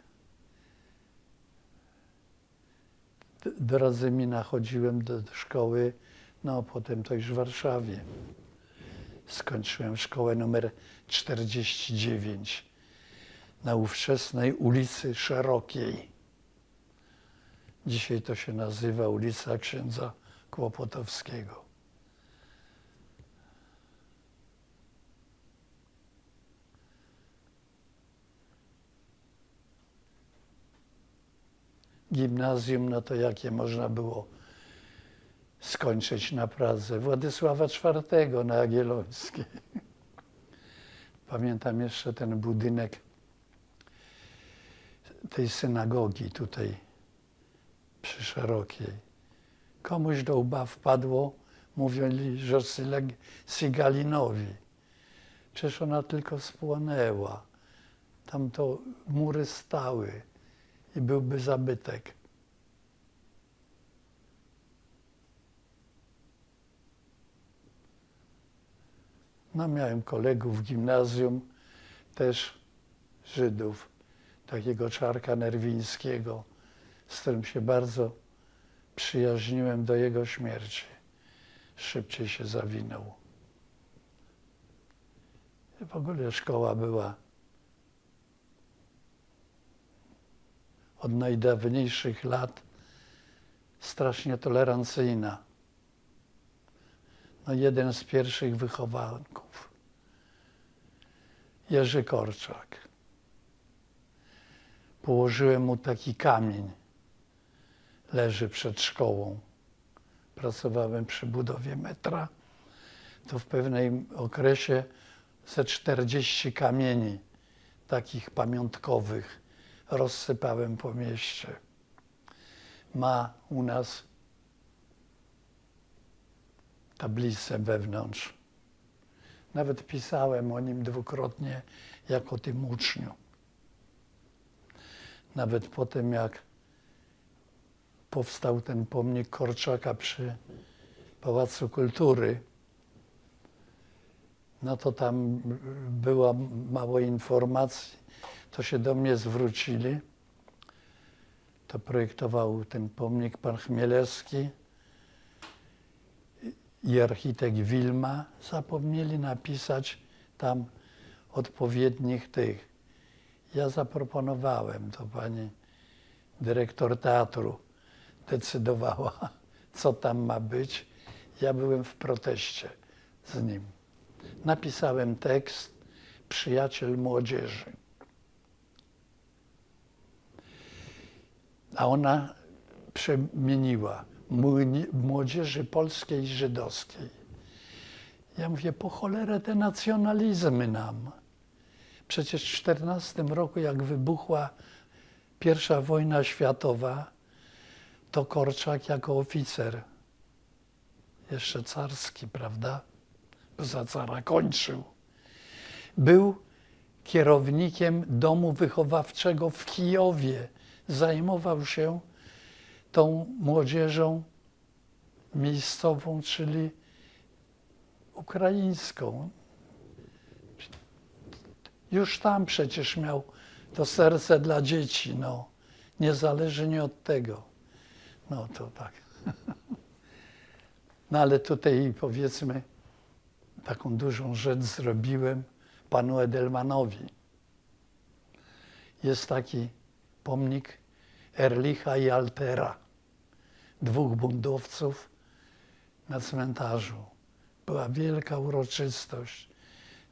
Do Radzymina chodziłem do szkoły, no potem to już w Warszawie. Skończyłem szkołę numer 49 na ówczesnej ulicy Szerokiej. Dzisiaj to się nazywa ulica Księdza Kłopotowskiego. Gimnazjum, no to jakie można było skończyć na Pradze? Władysława IV na Jagiellońskiej. Pamiętam jeszcze ten budynek tej synagogi tutaj przy Szerokiej. Komuś do łba wpadło, mówili, że Sigalinowi. Przecież ona tylko spłonęła. Tam to mury stały i byłby zabytek. No, miałem kolegów w gimnazjum, też Żydów, takiego Czarka Nerwińskiego, z którym się bardzo przyjaźniłem do jego śmierci. szybciej się zawinął. I w ogóle szkoła była od najdawniejszych lat strasznie tolerancyjna. No, jeden z pierwszych wychowanków, Jerzy Korczak. Położyłem mu taki kamień, leży przed szkołą. Pracowałem przy budowie metra, to w pewnym okresie ze 40 kamieni, takich pamiątkowych, rozsypałem po mieście. Ma u nas tablicę wewnątrz. Nawet pisałem o nim dwukrotnie, jak o tym uczniu. Nawet po tym, jak powstał ten pomnik Korczaka przy Pałacu Kultury, no to tam było mało informacji, to się do mnie zwrócili. To projektował ten pomnik pan Chmielewski i architekt Wilma. Zapomnieli napisać tam odpowiednich tych. Ja zaproponowałem, to pani dyrektor teatru decydowała, co tam ma być. Ja byłem w proteście z nim. Napisałem tekst Przyjaciel młodzieży. A ona przemieniła młodzieży polskiej i żydowskiej. Ja mówię, po cholerę te nacjonalizmy nam. Przecież w 1914 roku, jak wybuchła I wojna światowa, to Korczak jako oficer, jeszcze carski, prawda, bo za cara kończył, był kierownikiem domu wychowawczego w Kijowie. Zajmował się tą młodzieżą miejscową, czyli ukraińską. Już tam przecież miał to serce dla dzieci, no, niezależnie od tego. No to tak. No ale tutaj, powiedzmy, taką dużą rzecz zrobiłem panu Edelmanowi. Jest taki pomnik Ehrlicha i Altera, dwóch buntowców na cmentarzu. Była wielka uroczystość.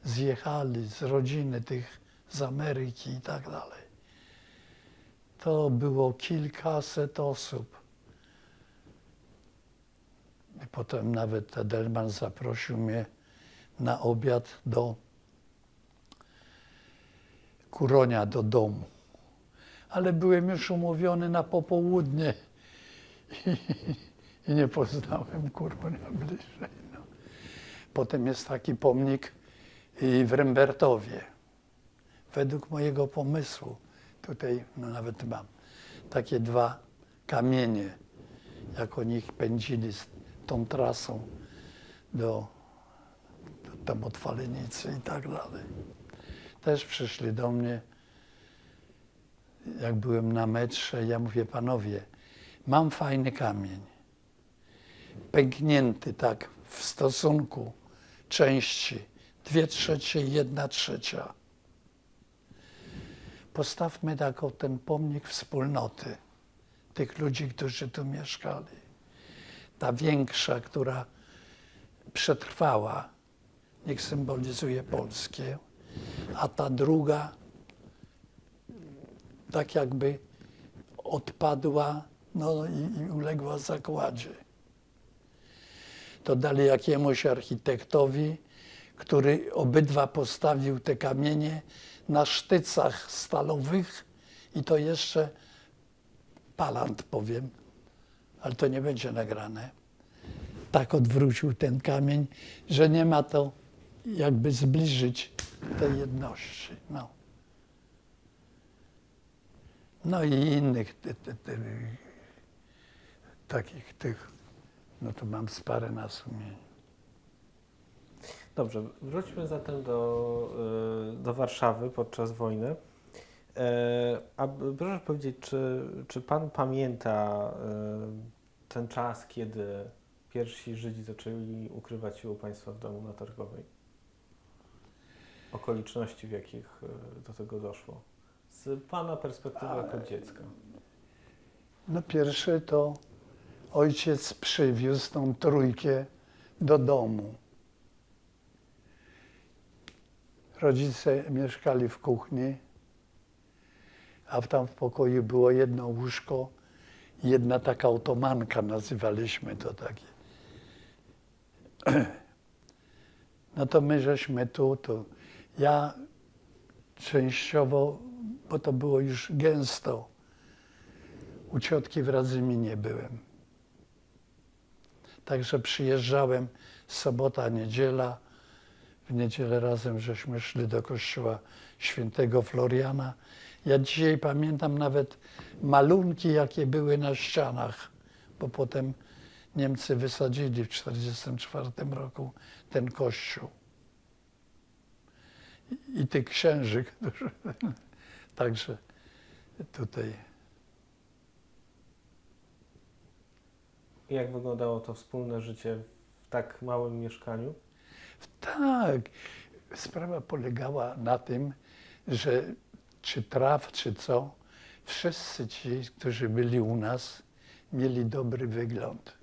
Zjechali z rodziny tych z Ameryki i tak dalej. To było kilkaset osób. I potem nawet Edelman zaprosił mnie na obiad do Kuronia, do domu. Ale byłem już umówiony na popołudnie i nie poznałem Kuronia bliżej. No. Potem jest taki pomnik w Rembertowie. Według mojego pomysłu, tutaj no nawet mam takie dwa kamienie, jak oni ich pędzili z tą trasą tam od Falenicy i tak dalej. Też przyszli do mnie, jak byłem na metrze, ja mówię, panowie, mam fajny kamień, pęknięty tak w stosunku części 2/3 i 1/3. Postawmy taką ten pomnik wspólnoty tych ludzi, którzy tu mieszkali. Ta większa, która przetrwała, niech symbolizuje Polskę, a ta druga tak jakby odpadła, no i uległa zagładzie. To dali jakiemuś architektowi, który obydwa postawił te kamienie na sztycach stalowych i to jeszcze palant, powiem, ale to nie będzie nagrane. Tak odwrócił ten kamień, że nie ma to jakby zbliżyć tej jedności. No, no i innych takich tych, no to mam z parę na sumieniu. Dobrze, wróćmy zatem do Warszawy podczas wojny. A proszę powiedzieć, czy pan pamięta ten czas, kiedy pierwsi Żydzi zaczęli ukrywać się u Państwa w domu na Targowej? Okoliczności, w jakich do tego doszło? Z Pana perspektywy jako dziecka. No pierwsze to ojciec przywiózł tą trójkę do domu. Rodzice mieszkali w kuchni, a tam w pokoju było jedno łóżko i jedna taka otomanka, nazywaliśmy to takie. No to my żeśmy tu. Ja częściowo, bo to było już gęsto, u ciotki w Radzyminie byłem. Także przyjeżdżałem sobota, niedziela. W niedzielę razem żeśmy szli do kościoła świętego Floriana. Ja dzisiaj pamiętam nawet malunki, jakie były na ścianach, bo potem Niemcy wysadzili w 1944 roku ten kościół. I tych księży, którzy także tutaj. Jak wyglądało to wspólne życie w tak małym mieszkaniu? Tak, sprawa polegała na tym, że czy traf, czy co, wszyscy ci, którzy byli u nas, mieli dobry wygląd.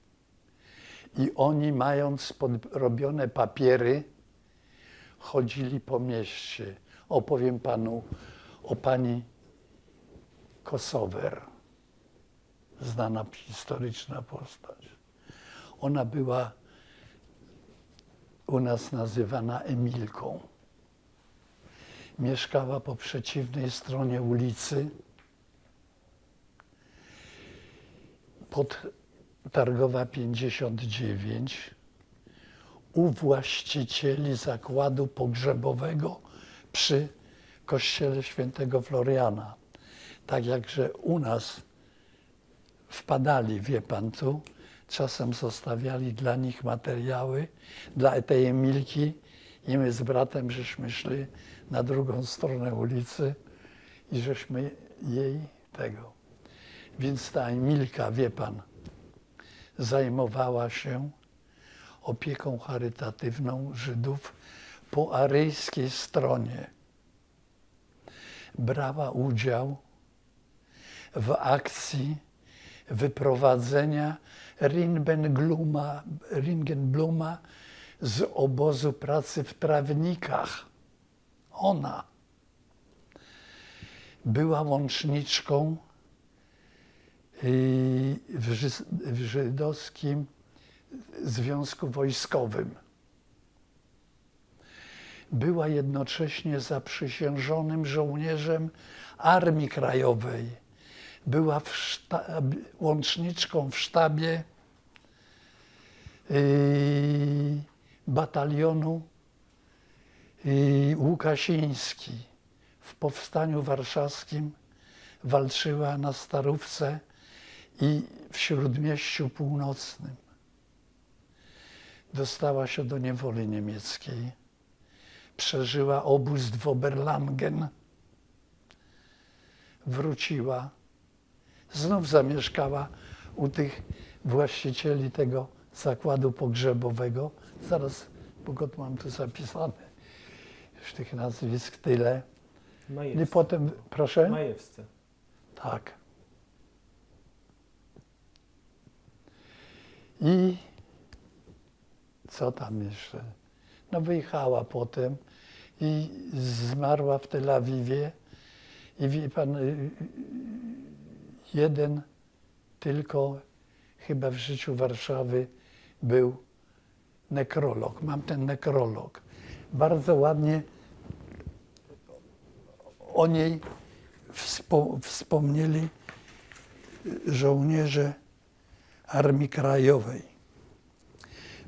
I oni, mając podrobione papiery, chodzili po mieście. Opowiem panu o pani Kosower, znana historyczna postać. Ona była u nas nazywana Emilką. Mieszkała po przeciwnej stronie ulicy, pod Targowa 59, u właścicieli zakładu pogrzebowego przy kościele świętego Floriana. Tak jakże u nas wpadali, wie pan tu, czasem zostawiali dla nich materiały, dla tej Emilki i my z bratem żeśmy szli na drugą stronę ulicy i żeśmy jej tego. Więc ta Emilka, wie pan, zajmowała się opieką charytatywną Żydów po aryjskiej stronie. Brała udział w akcji wyprowadzenia Ringenbluma z obozu pracy w Trawnikach. Ona była łączniczką w żydowskim związku wojskowym. Była jednocześnie zaprzysiężonym żołnierzem Armii Krajowej. Była łączniczką w sztabie batalionu Łukasiński. W Powstaniu Warszawskim walczyła na Starówce i w Śródmieściu Północnym. Dostała się do niewoli niemieckiej. Przeżyła obóz w Oberlangen. Wróciła. Znów zamieszkała u tych właścicieli tego zakładu pogrzebowego. Zaraz, bo mam tu zapisane już tych nazwisk tyle. Majewscy. I potem, proszę? Majewscy. Tak. I co tam jeszcze? No wyjechała potem i zmarła w Tel Awiwie. I wie pan, jeden tylko chyba w życiu Warszawy był nekrolog. Mam ten nekrolog. Bardzo ładnie o niej wspomnieli żołnierze Armii Krajowej.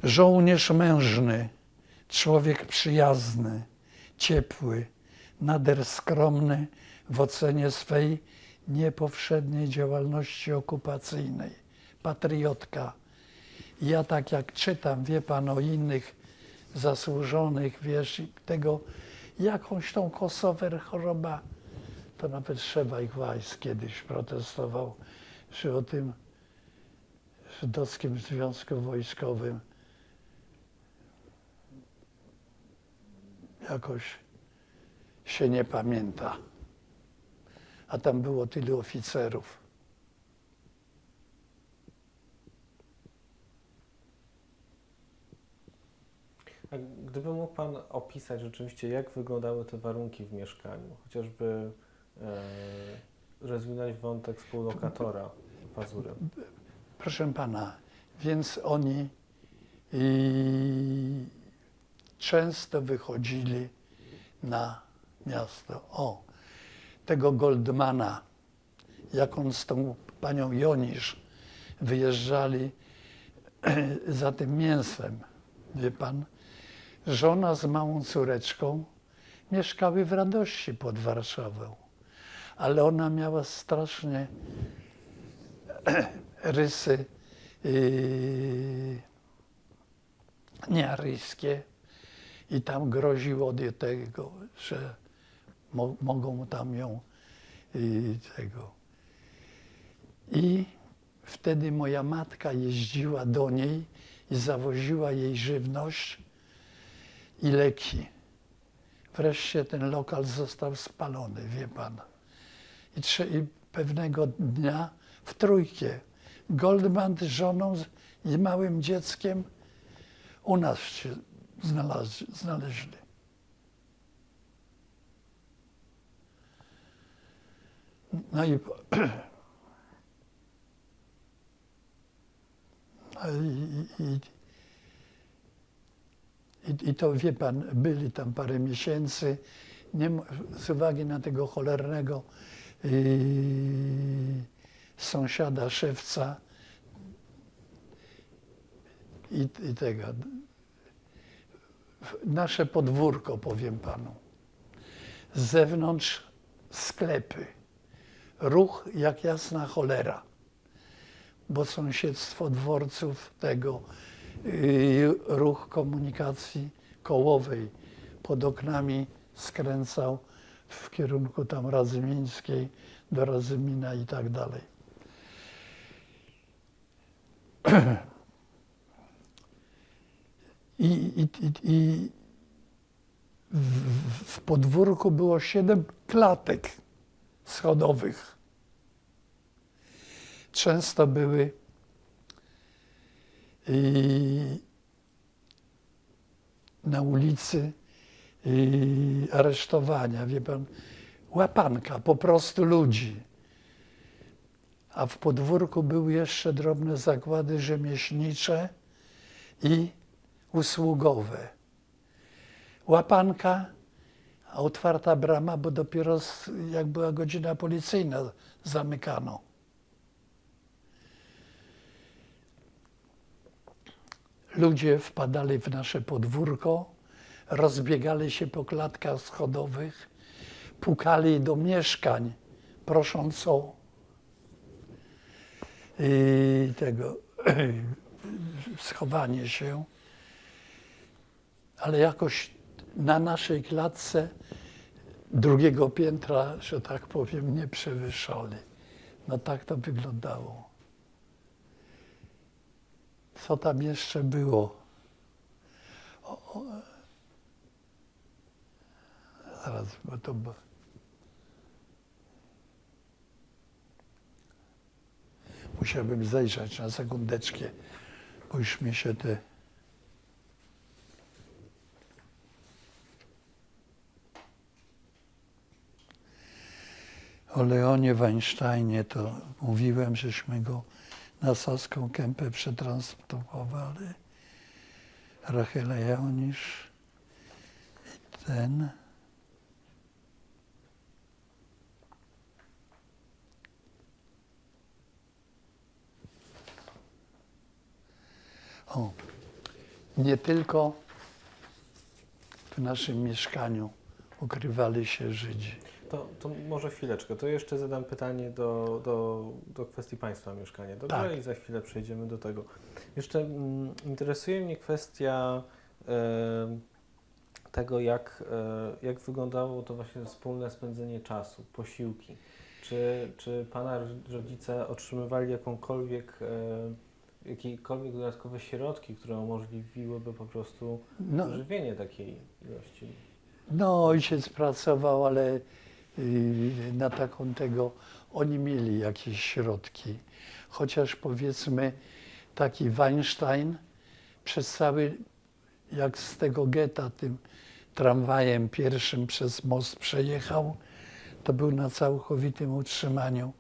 Żołnierz mężny, człowiek przyjazny, ciepły, nader skromny w ocenie swej niepowszedniej działalności okupacyjnej. Patriotka. Ja tak jak czytam, wie pan, o innych zasłużonych, wiesz, tego, jakąś tą Kosower choroba, to nawet Szewajk Weiss kiedyś protestował, że o tym, Żydowskim Związku Wojskowym. Jakoś się nie pamięta. A tam było tylu oficerów. A gdyby mógł Pan opisać rzeczywiście, jak wyglądały te warunki w mieszkaniu, chociażby rozwinąć wątek współlokatora Pazurem. Proszę pana, więc oni często wychodzili na miasto. O, tego Goldmana, jak on z tą panią Jonisz wyjeżdżali za tym mięsem, wie pan, żona z małą córeczką mieszkały w Radości pod Warszawą, ale ona miała strasznie rysy niearyjskie i tam groziło tego, że mogą tam ją tego. I wtedy moja matka jeździła do niej i zawoziła jej żywność i leki. Wreszcie ten lokal został spalony, wie pan. I pewnego dnia w trójkę Goldman z żoną i małym dzieckiem u nas się znaleźli. No i to wie pan, byli tam parę miesięcy, z uwagi na tego cholernego sąsiada, szewca i tego. Nasze podwórko, powiem panu. Z zewnątrz sklepy. Ruch jak jasna cholera. Bo sąsiedztwo dworców tego, ruch komunikacji kołowej pod oknami skręcał w kierunku tam Radzymińskiej, do Radzymina i tak dalej. I w podwórku było 7 klatek schodowych. Często były na ulicy aresztowania, wie pan, łapanka po prostu ludzi. A w podwórku były jeszcze drobne zakłady rzemieślnicze i usługowe. Łapanka, a otwarta brama, bo dopiero jak była godzina policyjna, zamykano. Ludzie wpadali w nasze podwórko, rozbiegali się po klatkach schodowych, pukali do mieszkań, prosząc o schowanie się. Ale jakoś na naszej klatce drugiego piętra, że tak powiem, nie przewyższali. No tak to wyglądało. Co tam jeszcze było? Zaraz, bo to... Musiałbym zajrzeć na sekundeczkę, bo już mi się te... O Leonie Weinsteinie to mówiłem, żeśmy go na Saską Kępę przetransportowali. Rachela Jonisz i ten. O, nie tylko w naszym mieszkaniu ukrywali się Żydzi. To może chwileczkę, to jeszcze zadam pytanie do kwestii państwa mieszkania. Dobrze? Tak. I za chwilę przejdziemy do tego. Jeszcze interesuje mnie kwestia tego, jak wyglądało to właśnie wspólne spędzenie czasu, posiłki. Czy pana rodzice otrzymywali jakąkolwiek jakiekolwiek dodatkowe środki, które umożliwiłyby po prostu No, żywienie takiej ilości? no ojciec pracował, ale na taką tego oni mieli jakieś środki. Chociaż powiedzmy taki Weinstein przez cały, jak z tego getta tym tramwajem pierwszym przez most przejechał, to był na całkowitym utrzymaniu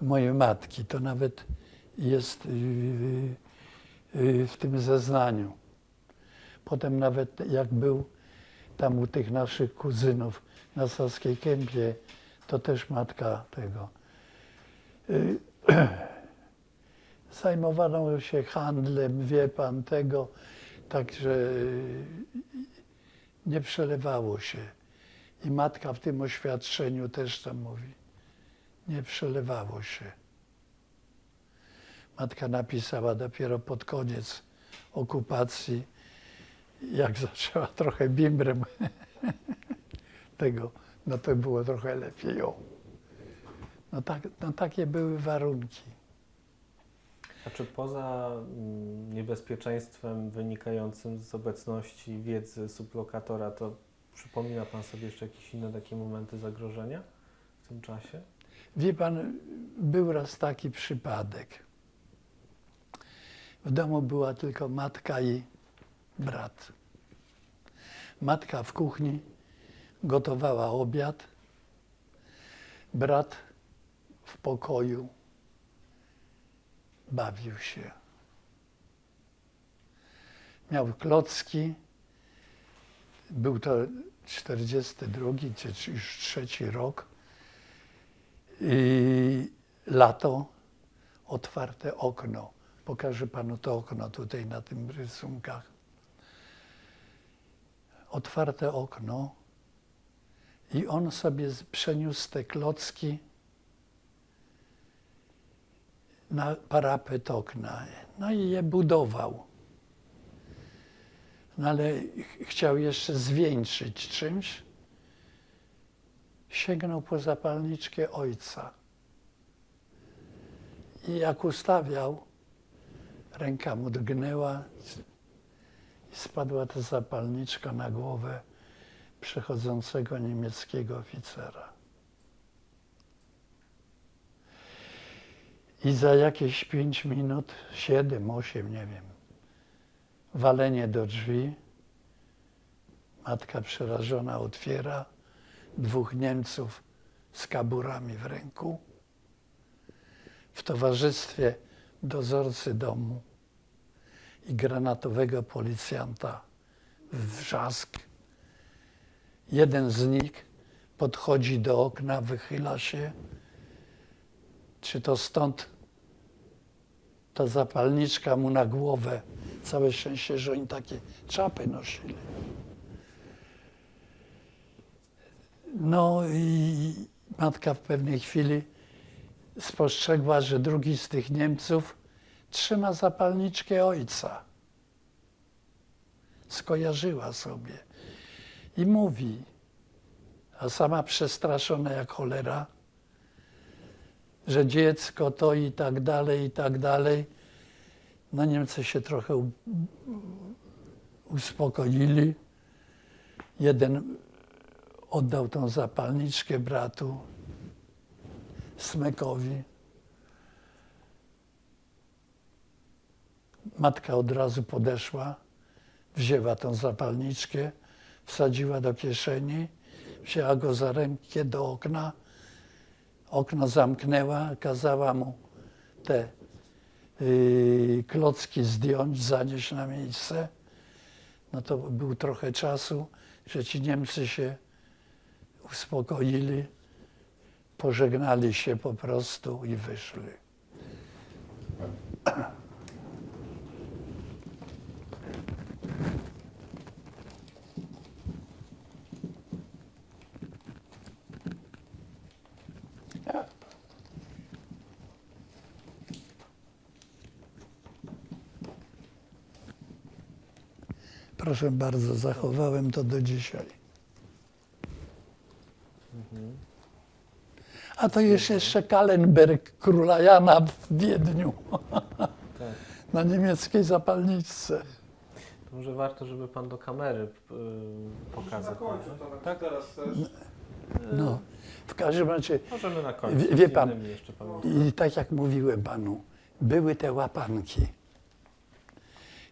mojej matki. To nawet jest w tym zeznaniu. Potem nawet jak był tam u tych naszych kuzynów na Saskiej Kępie, to też matka tego. Zajmowano się handlem, wie pan, tego, także nie przelewało się. I matka w tym oświadczeniu też tam mówi, nie przelewało się. Matka napisała dopiero pod koniec okupacji, jak zaczęła trochę bimbrem tego, no to było trochę lepiej. O. No takie były warunki. A czy poza niebezpieczeństwem wynikającym z obecności wiedzy sublokatora, to przypomina pan sobie jeszcze jakieś inne takie momenty zagrożenia w tym czasie? Wie pan, był raz taki przypadek. W domu była tylko matka i brat. Matka w kuchni gotowała obiad, brat w pokoju bawił się. Miał klocki, był to 42 czy już 3 rok i lato, otwarte okno. Pokażę panu to okno tutaj na tym rysunkach. Otwarte okno i on sobie przeniósł te klocki na parapet okna. No i je budował. No ale chciał jeszcze zwieńczyć czymś. Sięgnął po zapalniczkę ojca. I jak ustawiał, ręka mu drgnęła i spadła ta zapalniczka na głowę przechodzącego niemieckiego oficera. I za jakieś 5 minut, 7, 8, nie wiem, walenie do drzwi. Matka przerażona otwiera. 2 Niemców z kaburami w ręku. W towarzystwie dozorcy domu i granatowego policjanta wrzask. Jeden z nich podchodzi do okna, wychyla się. Czy to stąd ta zapalniczka mu na głowę? Całe szczęście, że oni takie czapy nosili. No i matka w pewnej chwili spostrzegła, że drugi z tych Niemców trzyma zapalniczkę ojca. Skojarzyła sobie i mówi, a sama przestraszona jak cholera, że dziecko to i tak dalej, i tak dalej. No Niemcy się trochę uspokoili. Jeden oddał tą zapalniczkę bratu Smekowi. Matka od razu podeszła, wzięła tą zapalniczkę, wsadziła do kieszeni, wzięła go za rękę do okna, okno zamknęła, kazała mu te klocki zdjąć, zanieść na miejsce. No to był trochę czasu, że ci Niemcy się uspokoili, pożegnali się po prostu i wyszli. Proszę bardzo, zachowałem to do dzisiaj. A to jest jeszcze Kallenberg króla Jana w Wiedniu. Tak. na niemieckiej zapalniczce. To może warto, żeby pan do kamery pokazał. Tak? Teraz też. No, w każdym razie, Możemy na końcu. Wie z pan, innymi jeszcze pamiętać. i tak jak mówiłem panu, były te łapanki.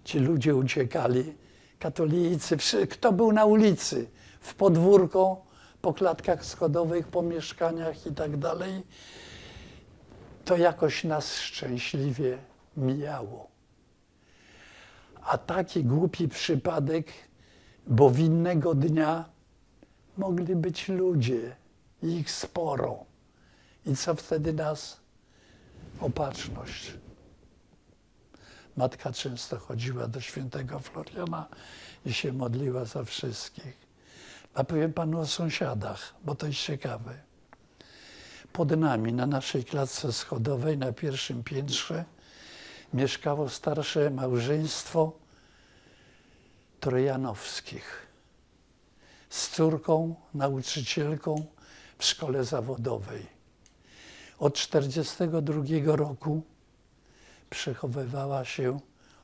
Ci ludzie uciekali, katolicy, kto był na ulicy, w podwórko, po klatkach schodowych, po mieszkaniach i tak dalej, to jakoś nas szczęśliwie mijało. A taki głupi przypadek, bo winnego dnia mogli być ludzie, i ich sporo. I co wtedy nas? Opatrzność. Matka często chodziła do świętego Floriana i się modliła za wszystkich. A powiem panu o sąsiadach, bo to jest ciekawe. Pod nami, na naszej klatce schodowej, na pierwszym piętrze, mieszkało starsze małżeństwo Trojanowskich z córką, nauczycielką w szkole zawodowej. Od 1942 roku przechowywała się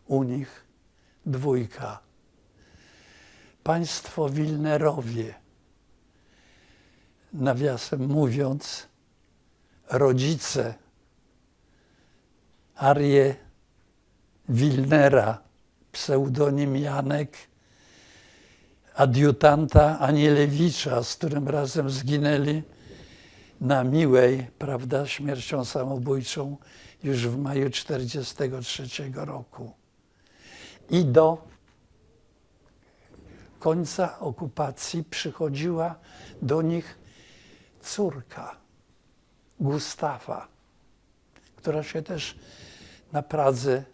u nich dwójka. Państwo Wilnerowie, nawiasem mówiąc, rodzice Arię Wilnera, pseudonim Janek, adiutanta Anielewicza, z którym razem zginęli na Miłej, prawda, śmiercią samobójczą już w maju 1943 roku. I do końca okupacji przychodziła do nich córka Gustawa, która się też na Pradze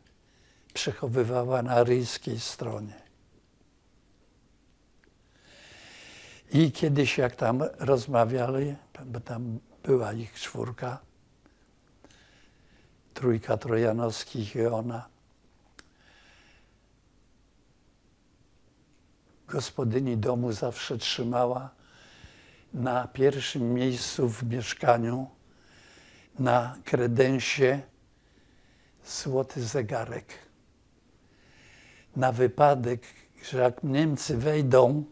przechowywała na aryjskiej stronie. I kiedyś jak tam rozmawiali, bo tam była ich czwórka, trójka Trojanowskich i ona, gospodyni domu zawsze trzymała na pierwszym miejscu w mieszkaniu na kredensie złoty zegarek. Na wypadek, że jak Niemcy wejdą,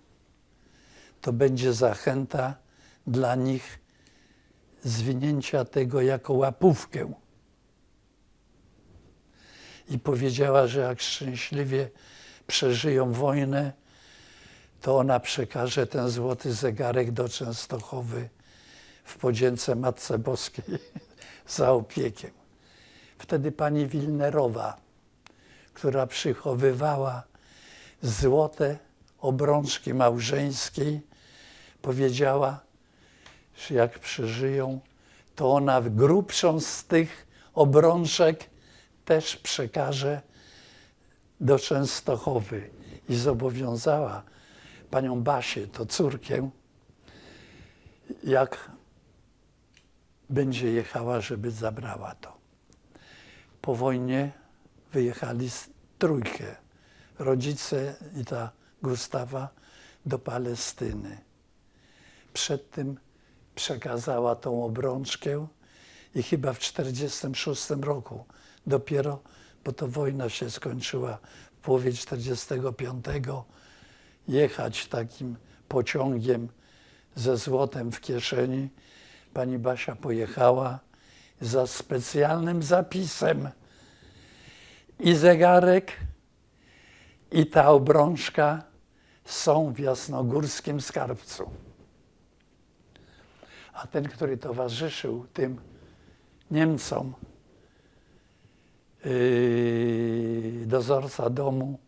to będzie zachęta dla nich zwinięcia tego jako łapówkę. I powiedziała, że jak szczęśliwie przeżyją wojnę, to ona przekaże ten złoty zegarek do Częstochowy w podzięce Matce Boskiej za opiekę. Wtedy pani Wilnerowa, która przychowywała złote obrączki małżeńskiej, powiedziała, że jak przeżyją, to ona grubszą z tych obrączek też przekaże do Częstochowy. I zobowiązała panią Basię, to córkę, jak będzie jechała, żeby zabrała to. Po wojnie wyjechali z trójkę, rodzice i ta Gustawa, do Palestyny. Przed tym przekazała tą obrączkę i chyba w 1946 roku dopiero, bo to wojna się skończyła w połowie 1945, jechać takim pociągiem ze złotem w kieszeni. Pani Basia pojechała za specjalnym zapisem. I zegarek, i ta obrączka są w jasnogórskim skarbcu. A ten, który towarzyszył tym Niemcom, dozorca domu,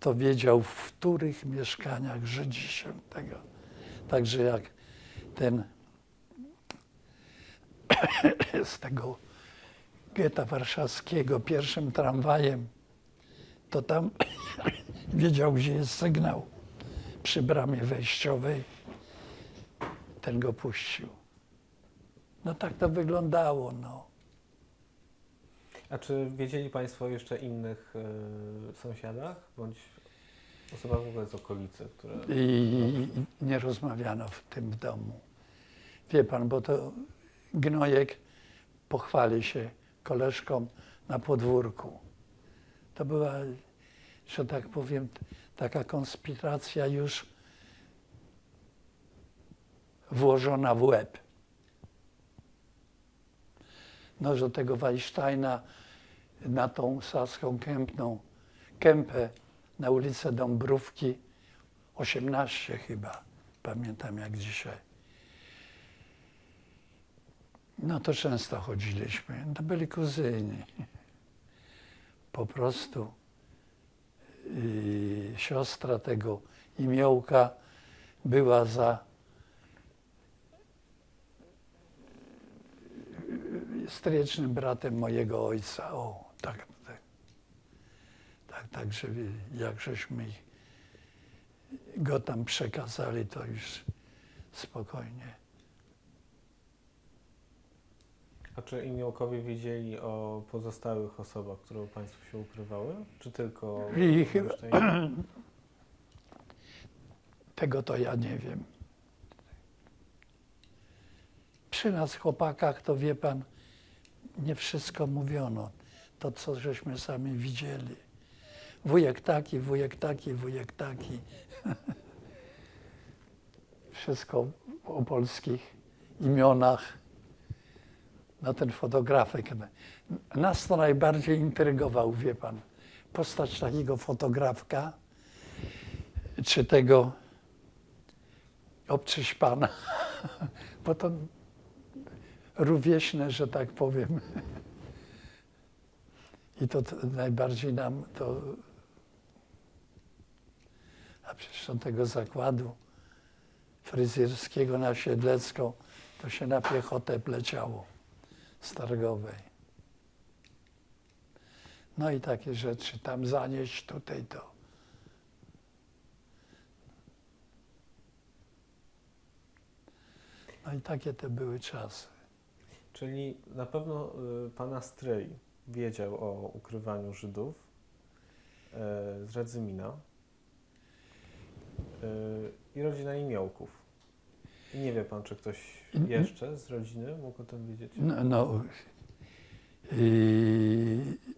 to wiedział, w których mieszkaniach Żydzi się tego. Także jak ten z tego getta warszawskiego pierwszym tramwajem, to tam wiedział, gdzie jest sygnał przy bramie wejściowej. Ten go puścił. No tak to wyglądało, no. A czy wiedzieli Państwo o jeszcze innych sąsiadach, bądź osobach w ogóle z okolicy, które... I nie rozmawiano w tym domu. Wie pan, bo to Gnojek pochwali się koleżkom na podwórku. To była, że tak powiem, taka konspiracja już włożona w łeb. No, że tego Weinsteina na tą Saską Kępę na ulicę Dąbrówki 18 chyba, pamiętam jak dzisiaj. No to często chodziliśmy, to byli kuzyni. Po prostu siostra tego Imiołka była za stryjecznym bratem mojego ojca. O, także jak żeśmy go tam przekazali, to już spokojnie. A czy Imiołkowie wiedzieli o pozostałych osobach, które u Państwa się ukrywały? Czy tylko... I chyba, tego to ja nie wiem. Przy nas chłopakach to wie pan, nie wszystko mówiono. To, co żeśmy sami widzieli. Wujek taki, wujek taki, wujek taki. Wszystko o polskich imionach. No ten fotografek. Nas to najbardziej intrygował, wie pan. Postać takiego fotografka, czy tego obczyś pana. Bo to rówieśne, że tak powiem. I to najbardziej nam to... A przecież od tego zakładu fryzjerskiego na Siedlecką to się na piechotę leciało z Targowej. No i takie rzeczy tam zanieść, tutaj to. No i takie to były czasy. Czyli na pewno pana stryj wiedział o ukrywaniu Żydów z Radzymina i rodzina Imiołków. I nie wie pan, czy ktoś jeszcze z rodziny mógł o tym wiedzieć?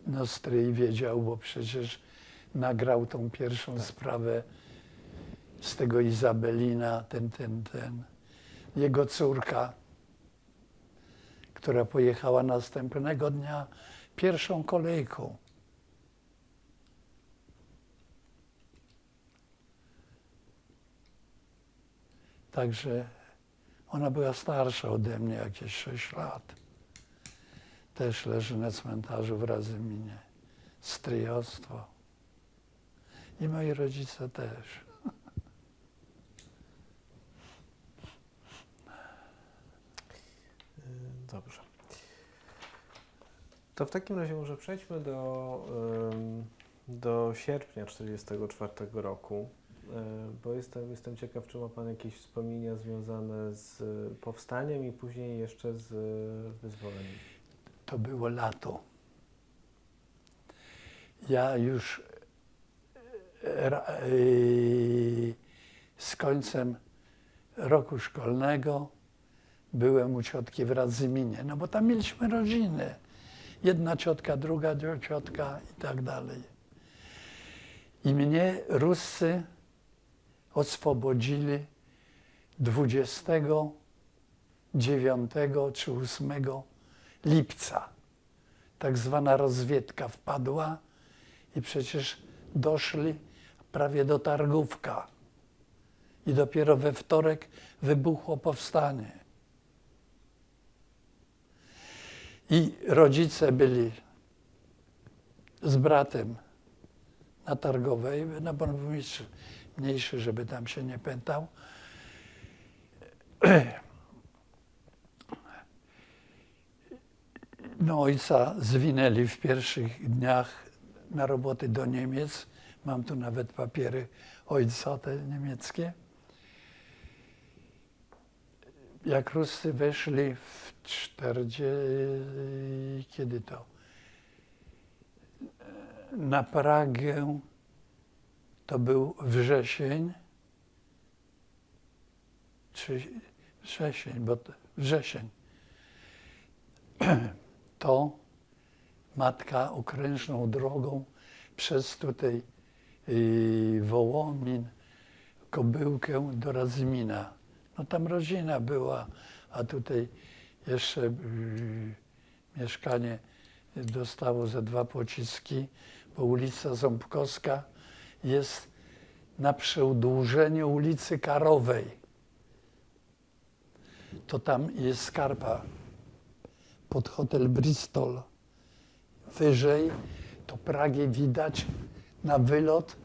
No stryj wiedział, bo przecież nagrał tą pierwszą sprawę z tego Izabelina, jego córka, która pojechała następnego dnia pierwszą kolejką. Także ona była starsza ode mnie, jakieś 6 lat. Też leży na cmentarzu w Radzyminie. Stryjostwo. I moi rodzice też. Dobrze. To w takim razie może przejdźmy do sierpnia 1944 roku, bo jestem ciekaw, czy ma pan jakieś wspomnienia związane z powstaniem i później jeszcze z wyzwoleniem. To było lato. Ja już z końcem roku szkolnego byłem u ciotki w Radzyminie, no bo tam mieliśmy rodziny. Jedna ciotka, druga ciotka i tak dalej. I mnie Ruscy oswobodzili 29 czy 8 lipca. Tak zwana rozwiedka wpadła i przecież doszli prawie do Targówka. I dopiero we wtorek wybuchło powstanie. I rodzice byli z bratem na Targowej, no bo mniejszy, żeby tam się nie pętał. No ojca zwinęli w pierwszych dniach na roboty do Niemiec. Mam tu nawet papiery ojca te niemieckie. Jak Ruscy weszli w kiedy to? Na Pragę to był wrzesień, czy wrzesień, bo wrzesień. To matka okrężną drogą przez tutaj Wołomin, Kobyłkę do Radzymina. No tam rodzina była, a tutaj jeszcze mieszkanie dostało ze 2 pociski, bo ulica Ząbkowska jest na przedłużeniu ulicy Karowej. To tam jest skarpa pod hotel Bristol. Wyżej to Pragę widać na wylot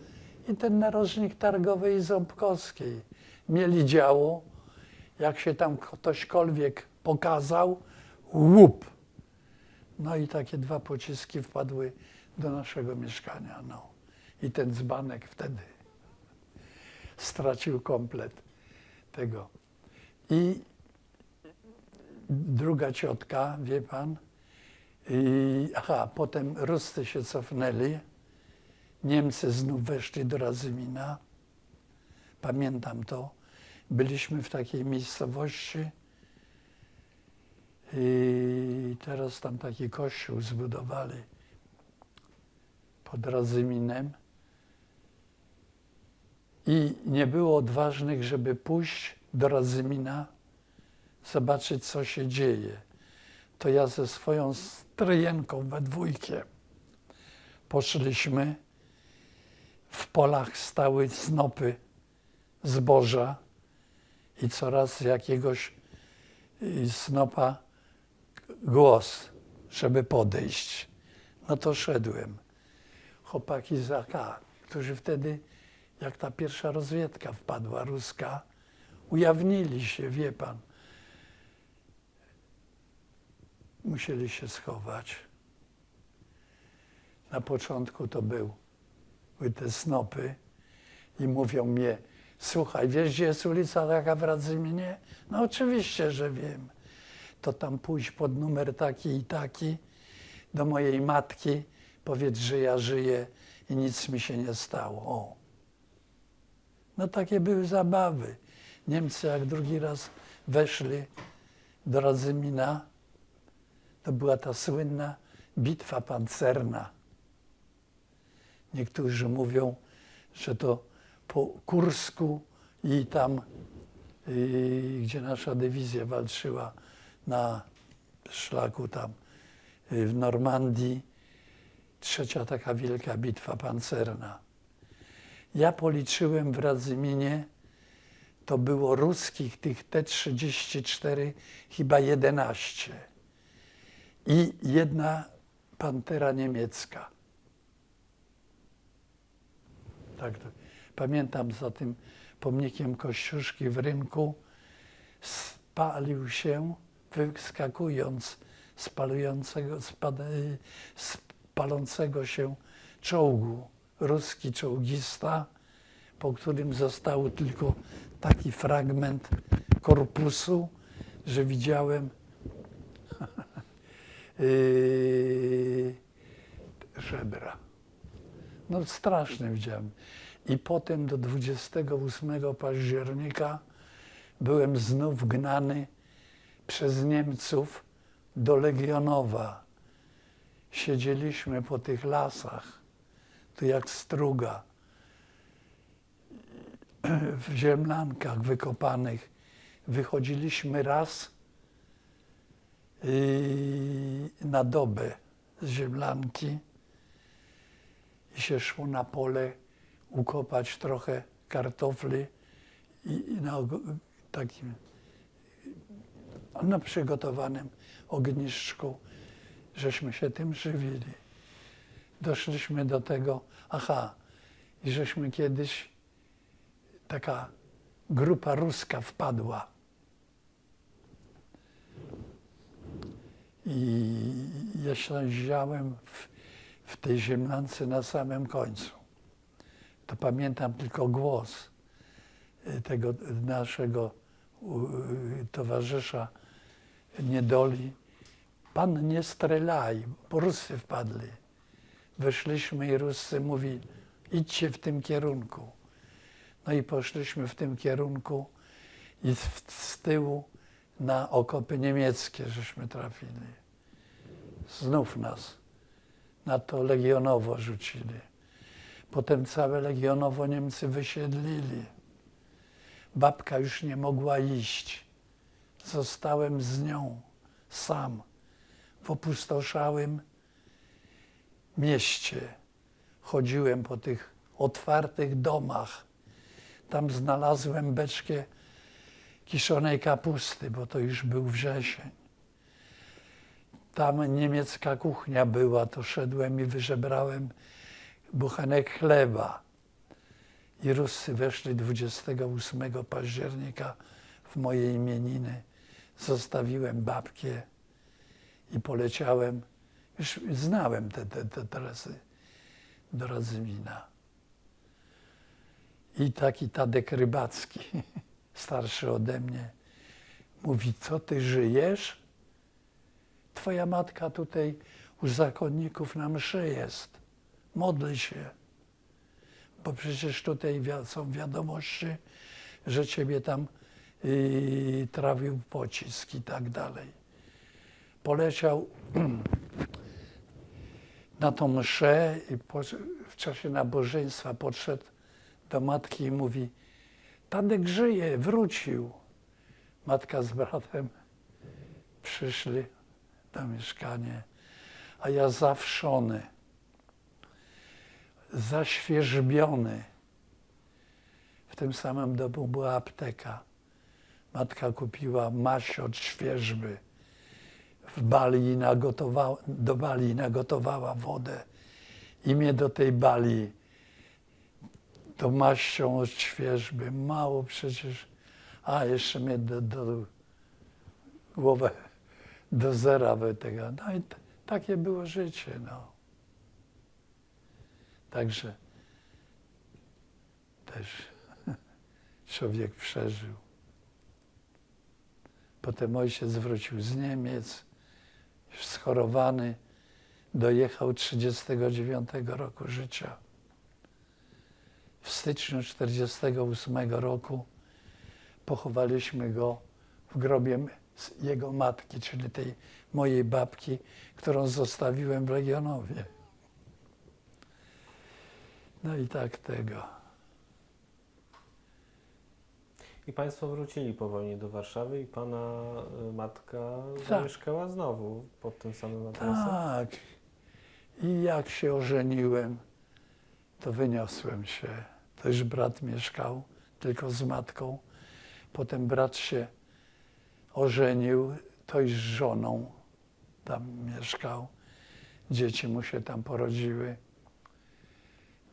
i ten narożnik targowy i Ząbkowskiej. Mieli działo, jak się tam ktośkolwiek pokazał, łup. No i takie 2 pociski wpadły do naszego mieszkania. No. I ten dzbanek wtedy stracił komplet tego. I druga ciotka, wie pan, potem Ruscy się cofnęli, Niemcy znów weszli do Radzymina, pamiętam to, byliśmy w takiej miejscowości i teraz tam taki kościół zbudowali pod Radzyminem i nie było odważnych, żeby pójść do Radzymina, zobaczyć, co się dzieje. To ja ze swoją stryjenką we dwójkę poszliśmy. W polach stały snopy zboża i coraz z jakiegoś snopa głos, żeby podejść. No to szedłem. Chłopaki z AK, którzy wtedy, jak ta pierwsza rozwiedka wpadła, ruska, ujawnili się, wie pan. Musieli się schować. Na początku to były te snopy i mówią mnie, słuchaj, wiesz, gdzie jest ulica taka w Radzyminie? No oczywiście, że wiem. To tam pójść pod numer taki i taki do mojej matki, powiedz, że ja żyję i nic mi się nie stało. O. No takie były zabawy. Niemcy jak drugi raz weszli do Radzymina, to była ta słynna bitwa pancerna. Niektórzy mówią, że to po Kursku i tam, gdzie nasza dywizja walczyła na szlaku tam w Normandii, trzecia taka wielka bitwa pancerna. Ja policzyłem w Radzyminie, to było ruskich tych T-34 chyba 11 i 1 pantera niemiecka. Tak, pamiętam za tym pomnikiem Kościuszki w rynku, spalił się, wyskakując z palącego się czołgu, ruski czołgista, po którym został tylko taki fragment korpusu, że widziałem żebra. No straszne widziałem. I potem do 28 października byłem znów gnany przez Niemców do Legionowa. Siedzieliśmy po tych lasach, tu jak struga, w ziemlankach wykopanych. Wychodziliśmy raz na dobę z ziemlanki i się szło na pole ukopać trochę kartofli i na takim na przygotowanym ogniszczku, żeśmy się tym żywili. Doszliśmy do tego, i żeśmy kiedyś, taka grupa ruska wpadła. I ja siedziałem w tej ziemlance na samym końcu. To pamiętam tylko głos tego naszego towarzysza niedoli. Pan nie strzelaj, bo Ruscy wpadli. Weszliśmy i Ruscy mówili, idźcie w tym kierunku. No i poszliśmy w tym kierunku i z tyłu na okopy niemieckie żeśmy trafili. Znów nas na to Legionowo rzucili. Potem całe Legionowo Niemcy wysiedlili. Babka już nie mogła iść. Zostałem z nią sam w opustoszałym mieście. Chodziłem po tych otwartych domach. Tam znalazłem beczkę kiszonej kapusty, bo to już był wrzesień. Tam niemiecka kuchnia była, to szedłem i wyżebrałem buchanek chleba. I Ruscy weszli 28 października w moje imieniny. Zostawiłem babkę i poleciałem. Już znałem te trasy do Radzymina. I taki Tadek Rybacki, starszy ode mnie, mówi: co ty żyjesz? Twoja matka tutaj u zakonników na mszy jest. Modl się. Bo przecież tutaj są wiadomości, że ciebie tam trawił pocisk i tak dalej. Poleciał na tą mszę i w czasie nabożeństwa podszedł do matki i mówi: Tadek żyje, wrócił. Matka z bratem przyszli do mieszkania, a ja zawszony, zaświeżbiony. W tym samym domu była apteka. Matka kupiła maść od świeżby. Do bali nagotowała wodę i mnie do tej bali, tą maścią od świeżby. Mało przecież, a jeszcze mnie do głowę do zera tego. No i takie było życie, no. Także też człowiek przeżył. Potem ojciec wrócił z Niemiec, już schorowany, dojechał 39 roku życia. W styczniu 48 roku pochowaliśmy go w grobie jego matki, czyli tej mojej babki, którą zostawiłem w Legionowie. No i tak tego. I Państwo wrócili po wojnie do Warszawy i Pana matka Tak. zamieszkała znowu pod tym samym adresem? Tak. I jak się ożeniłem, to wyniosłem się. To już brat mieszkał tylko z matką. Potem brat się ożenił, to już z żoną tam mieszkał. Dzieci mu się tam porodziły.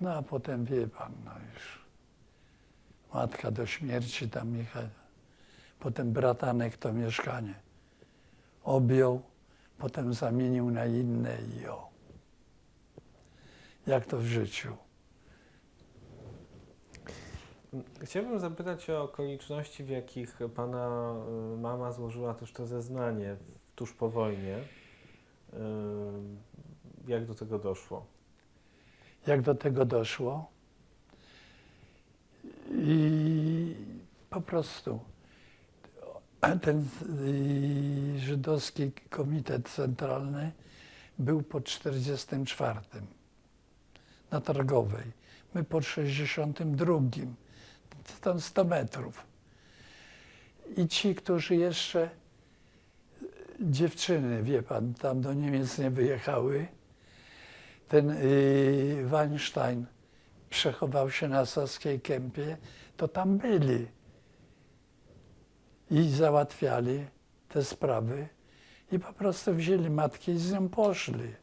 No a potem wie pan, no już matka do śmierci tam jechała. Potem bratanek to mieszkanie objął, potem zamienił na inne i o. Jak to w życiu. Chciałbym zapytać o okoliczności, w jakich Pana mama złożyła też to zeznanie tuż po wojnie. Jak do tego doszło? Jak do tego doszło? I po prostu ten żydowski komitet centralny był po 44 na Targowej. My po 62, tam 100 metrów. I ci, którzy jeszcze, dziewczyny, wie pan, tam do Niemiec nie wyjechały, ten Weinstein przechował się na Saskiej Kępie, to tam byli i załatwiali te sprawy i po prostu wzięli matkę i z nią poszli.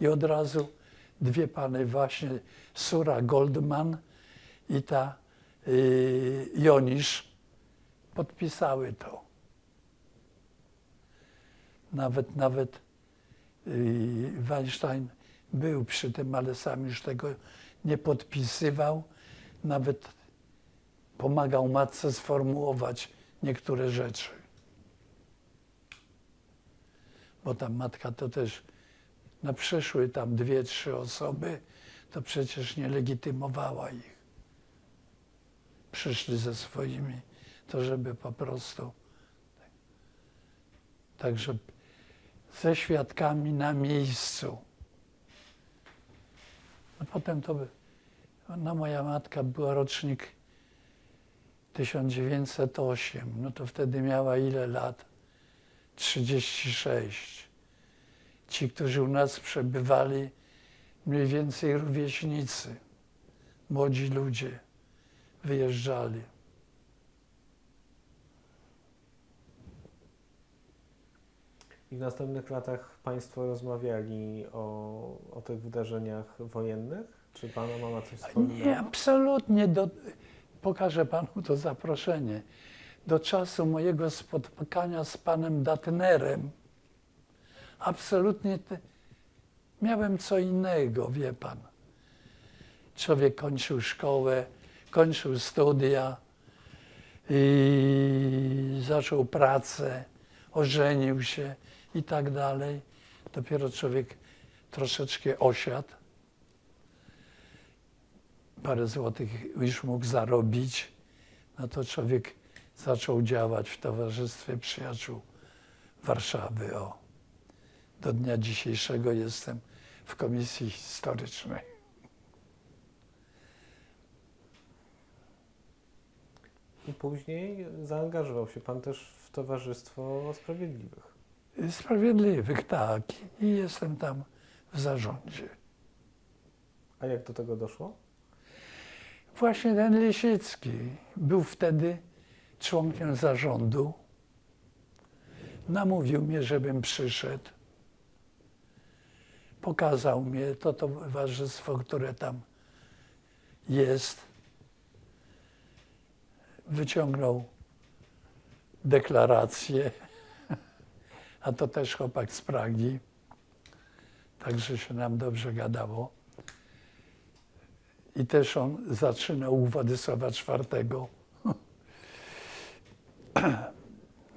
I od razu dwie pany właśnie, Sura Goldman i ta Jonisz, podpisały to. Nawet Weinstein był przy tym, ale sam już tego nie podpisywał. Nawet pomagał matce sformułować niektóre rzeczy. Bo tam matka to też, przyszły tam 2-3 osoby, to przecież nie legitymowała ich. Przyszli ze swoimi, to żeby po prostu. Także ze świadkami na miejscu. No potem to No moja matka była rocznik 1908, no to wtedy miała ile lat? 36. Ci, którzy u nas przebywali, mniej więcej rówieśnicy, młodzi ludzie wyjeżdżali. I w następnych latach Państwo rozmawiali o tych wydarzeniach wojennych? Czy Pana mama coś Nie, wspominała? absolutnie. Pokażę panu to zaproszenie. Do czasu mojego spotkania z panem Datnerem absolutnie miałem co innego, wie pan. Człowiek kończył szkołę, kończył studia i zaczął pracę, ożenił się i tak dalej. Dopiero człowiek troszeczkę osiadł. Parę złotych już mógł zarobić, no to człowiek zaczął działać w Towarzystwie Przyjaciół Warszawy. Do dnia dzisiejszego jestem w Komisji Historycznej. I później zaangażował się Pan też w Towarzystwo Sprawiedliwych. Sprawiedliwych, tak. I jestem tam w zarządzie. A jak do tego doszło? Właśnie ten Lisicki był wtedy członkiem zarządu. Namówił mnie, żebym przyszedł. Pokazał mnie to towarzystwo, które tam jest. Wyciągnął deklarację, a to też chłopak z Pragi, także się nam dobrze gadało. I też on zaczynał u Władysława IV.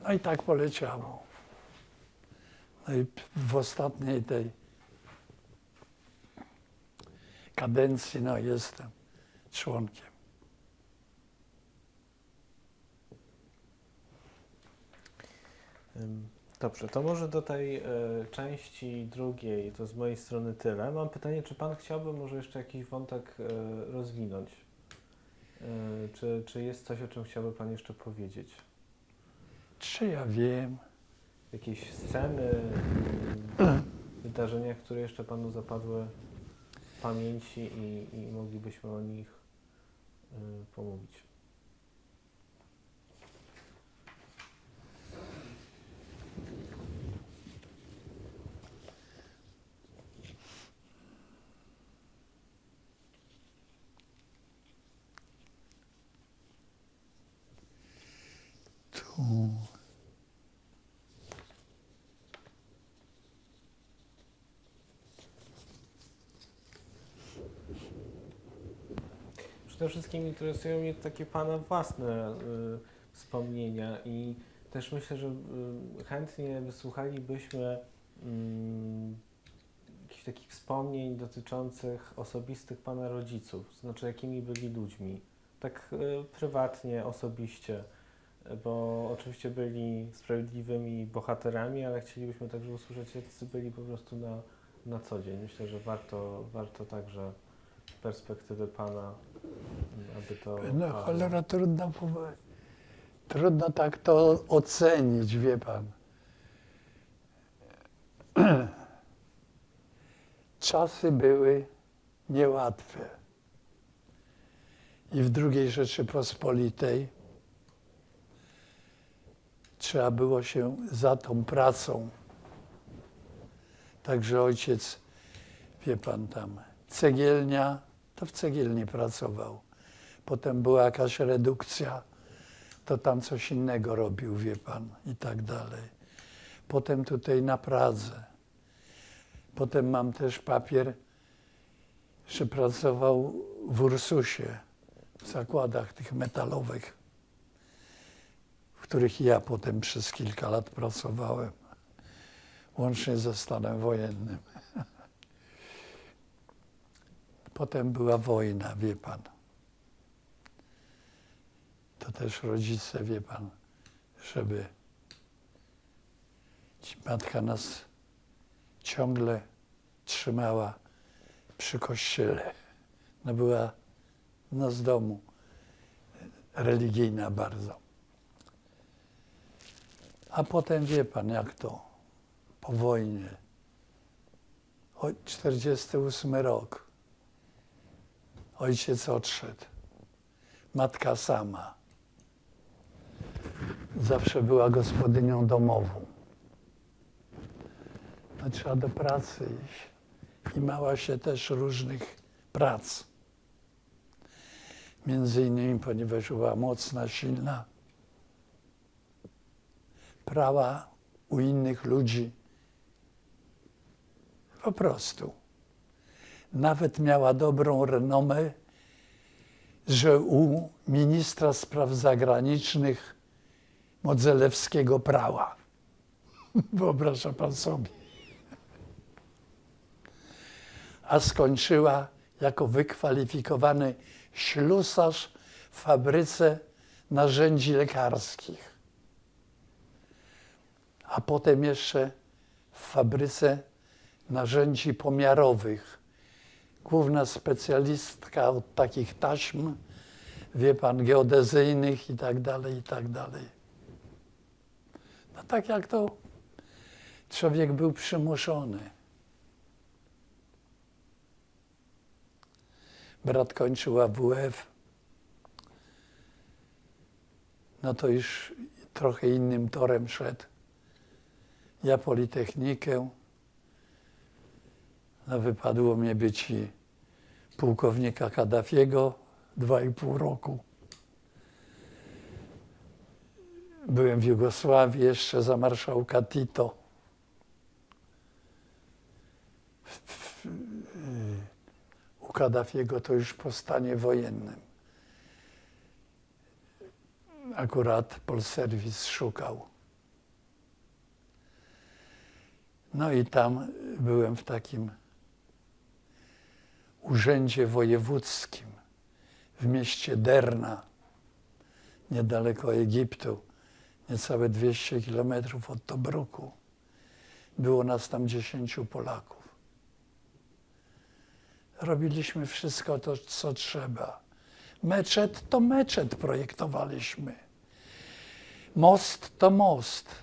No i tak poleciało. No i w ostatniej tej kadencji no, jestem członkiem. Dobrze, to może do tej części drugiej, to z mojej strony tyle. Mam pytanie, czy Pan chciałby może jeszcze jakiś wątek rozwinąć? Czy jest coś, o czym chciałby Pan jeszcze powiedzieć? Czy ja wiem? Jakieś sceny, wydarzenia, które jeszcze Panu zapadły w pamięci i moglibyśmy o nich pomówić? Tu. Przede wszystkim interesują mnie takie Pana własne wspomnienia i też myślę, że chętnie wysłuchalibyśmy jakichś takich wspomnień dotyczących osobistych Pana rodziców, to znaczy jakimi byli ludźmi, tak prywatnie, osobiście, bo oczywiście byli sprawiedliwymi bohaterami, ale chcielibyśmy także usłyszeć, jacy byli po prostu na co dzień. Myślę, że warto także z perspektywy Pana, aby to... No cholera, trudno tak to ocenić, wie pan. Czasy były niełatwe. I w II Rzeczypospolitej trzeba było się za tą pracą. Także ojciec, wie pan tam, cegielnia, to w cegielni pracował. Potem była jakaś redukcja, to tam coś innego robił, wie pan, i tak dalej. Potem tutaj na Pradze. Potem mam też papier, że pracował w Ursusie, w zakładach tych metalowych, w których ja potem przez kilka lat pracowałem, łącznie ze stanem wojennym. Potem była wojna, wie pan. To też rodzice, wie pan, żeby matka nas ciągle trzymała przy kościele. No była no z domu, religijna bardzo. A potem wie pan, jak to po wojnie. 48 rok. Ojciec odszedł. Matka sama. Zawsze była gospodynią domową. No, trzeba do pracy iść. I mała się też różnych prac. Między innymi, ponieważ była mocna, silna, prała u innych ludzi. Po prostu. Nawet miała dobrą renomę, że u ministra spraw zagranicznych Modzelewskiego prała. Wyobraża pan sobie. A skończyła jako wykwalifikowany ślusarz w fabryce narzędzi lekarskich. A potem jeszcze w fabryce narzędzi pomiarowych. Główna specjalistka od takich taśm, wie pan, geodezyjnych i tak dalej, i tak dalej. No tak jak to człowiek był przymuszony. Brat kończył AWF, no to już trochę innym torem szedł. Ja Politechnikę, no wypadło mnie być i pułkownika Kaddafiego 2,5 roku. Byłem w Jugosławii jeszcze za marszałka Tito. U Kaddafiego to już po stanie wojennym. Akurat Polserwis szukał. No i tam byłem w takim urzędzie wojewódzkim w mieście Derna, niedaleko Egiptu, niecałe 200 kilometrów od Tobruku. Było nas tam 10 Polaków. Robiliśmy wszystko to, co trzeba. Meczet to meczet projektowaliśmy. Most to most.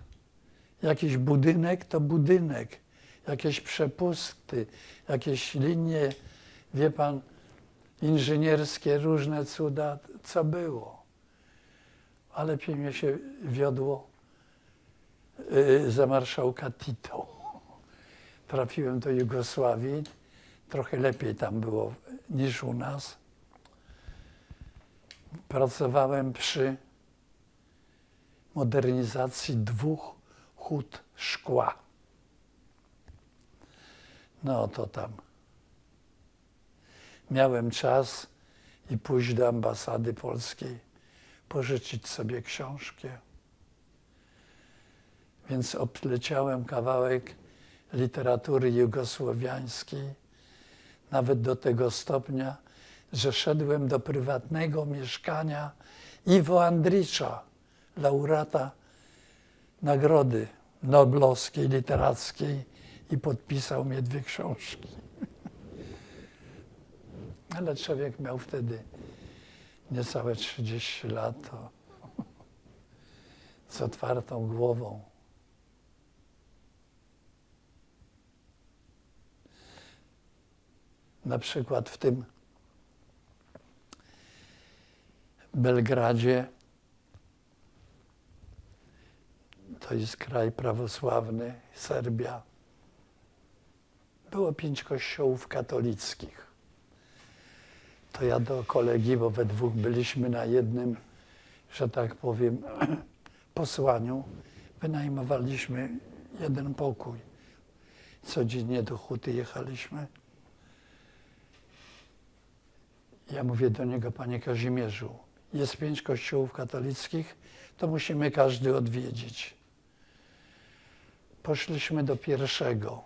Jakiś budynek to budynek. Jakieś przepusty, jakieś linie, wie pan, inżynierskie, różne cuda, co było. A lepiej mnie się wiodło za marszałka Tito. Trafiłem do Jugosławii, trochę lepiej tam było niż u nas. Pracowałem przy modernizacji 2 hut szkła. No to tam. Miałem czas i pójść do ambasady polskiej, pożyczyć sobie książkę. Więc obleciałem kawałek literatury jugosłowiańskiej, nawet do tego stopnia, że szedłem do prywatnego mieszkania Iwo Andricza, laureata Nagrody Noblowskiej, Literackiej, i podpisał mnie 2 książki. Ale człowiek miał wtedy niecałe 30 lat, to z otwartą głową. Na przykład w tym Belgradzie, to jest kraj prawosławny, Serbia, było 5 kościołów katolickich. To ja do kolegi, bo we 2 byliśmy na jednym, że tak powiem, posłaniu, wynajmowaliśmy 1 pokój. Codziennie do huty jechaliśmy. Ja mówię do niego: panie Kazimierzu, jest 5 kościołów katolickich, to musimy każdy odwiedzić. Poszliśmy do pierwszego.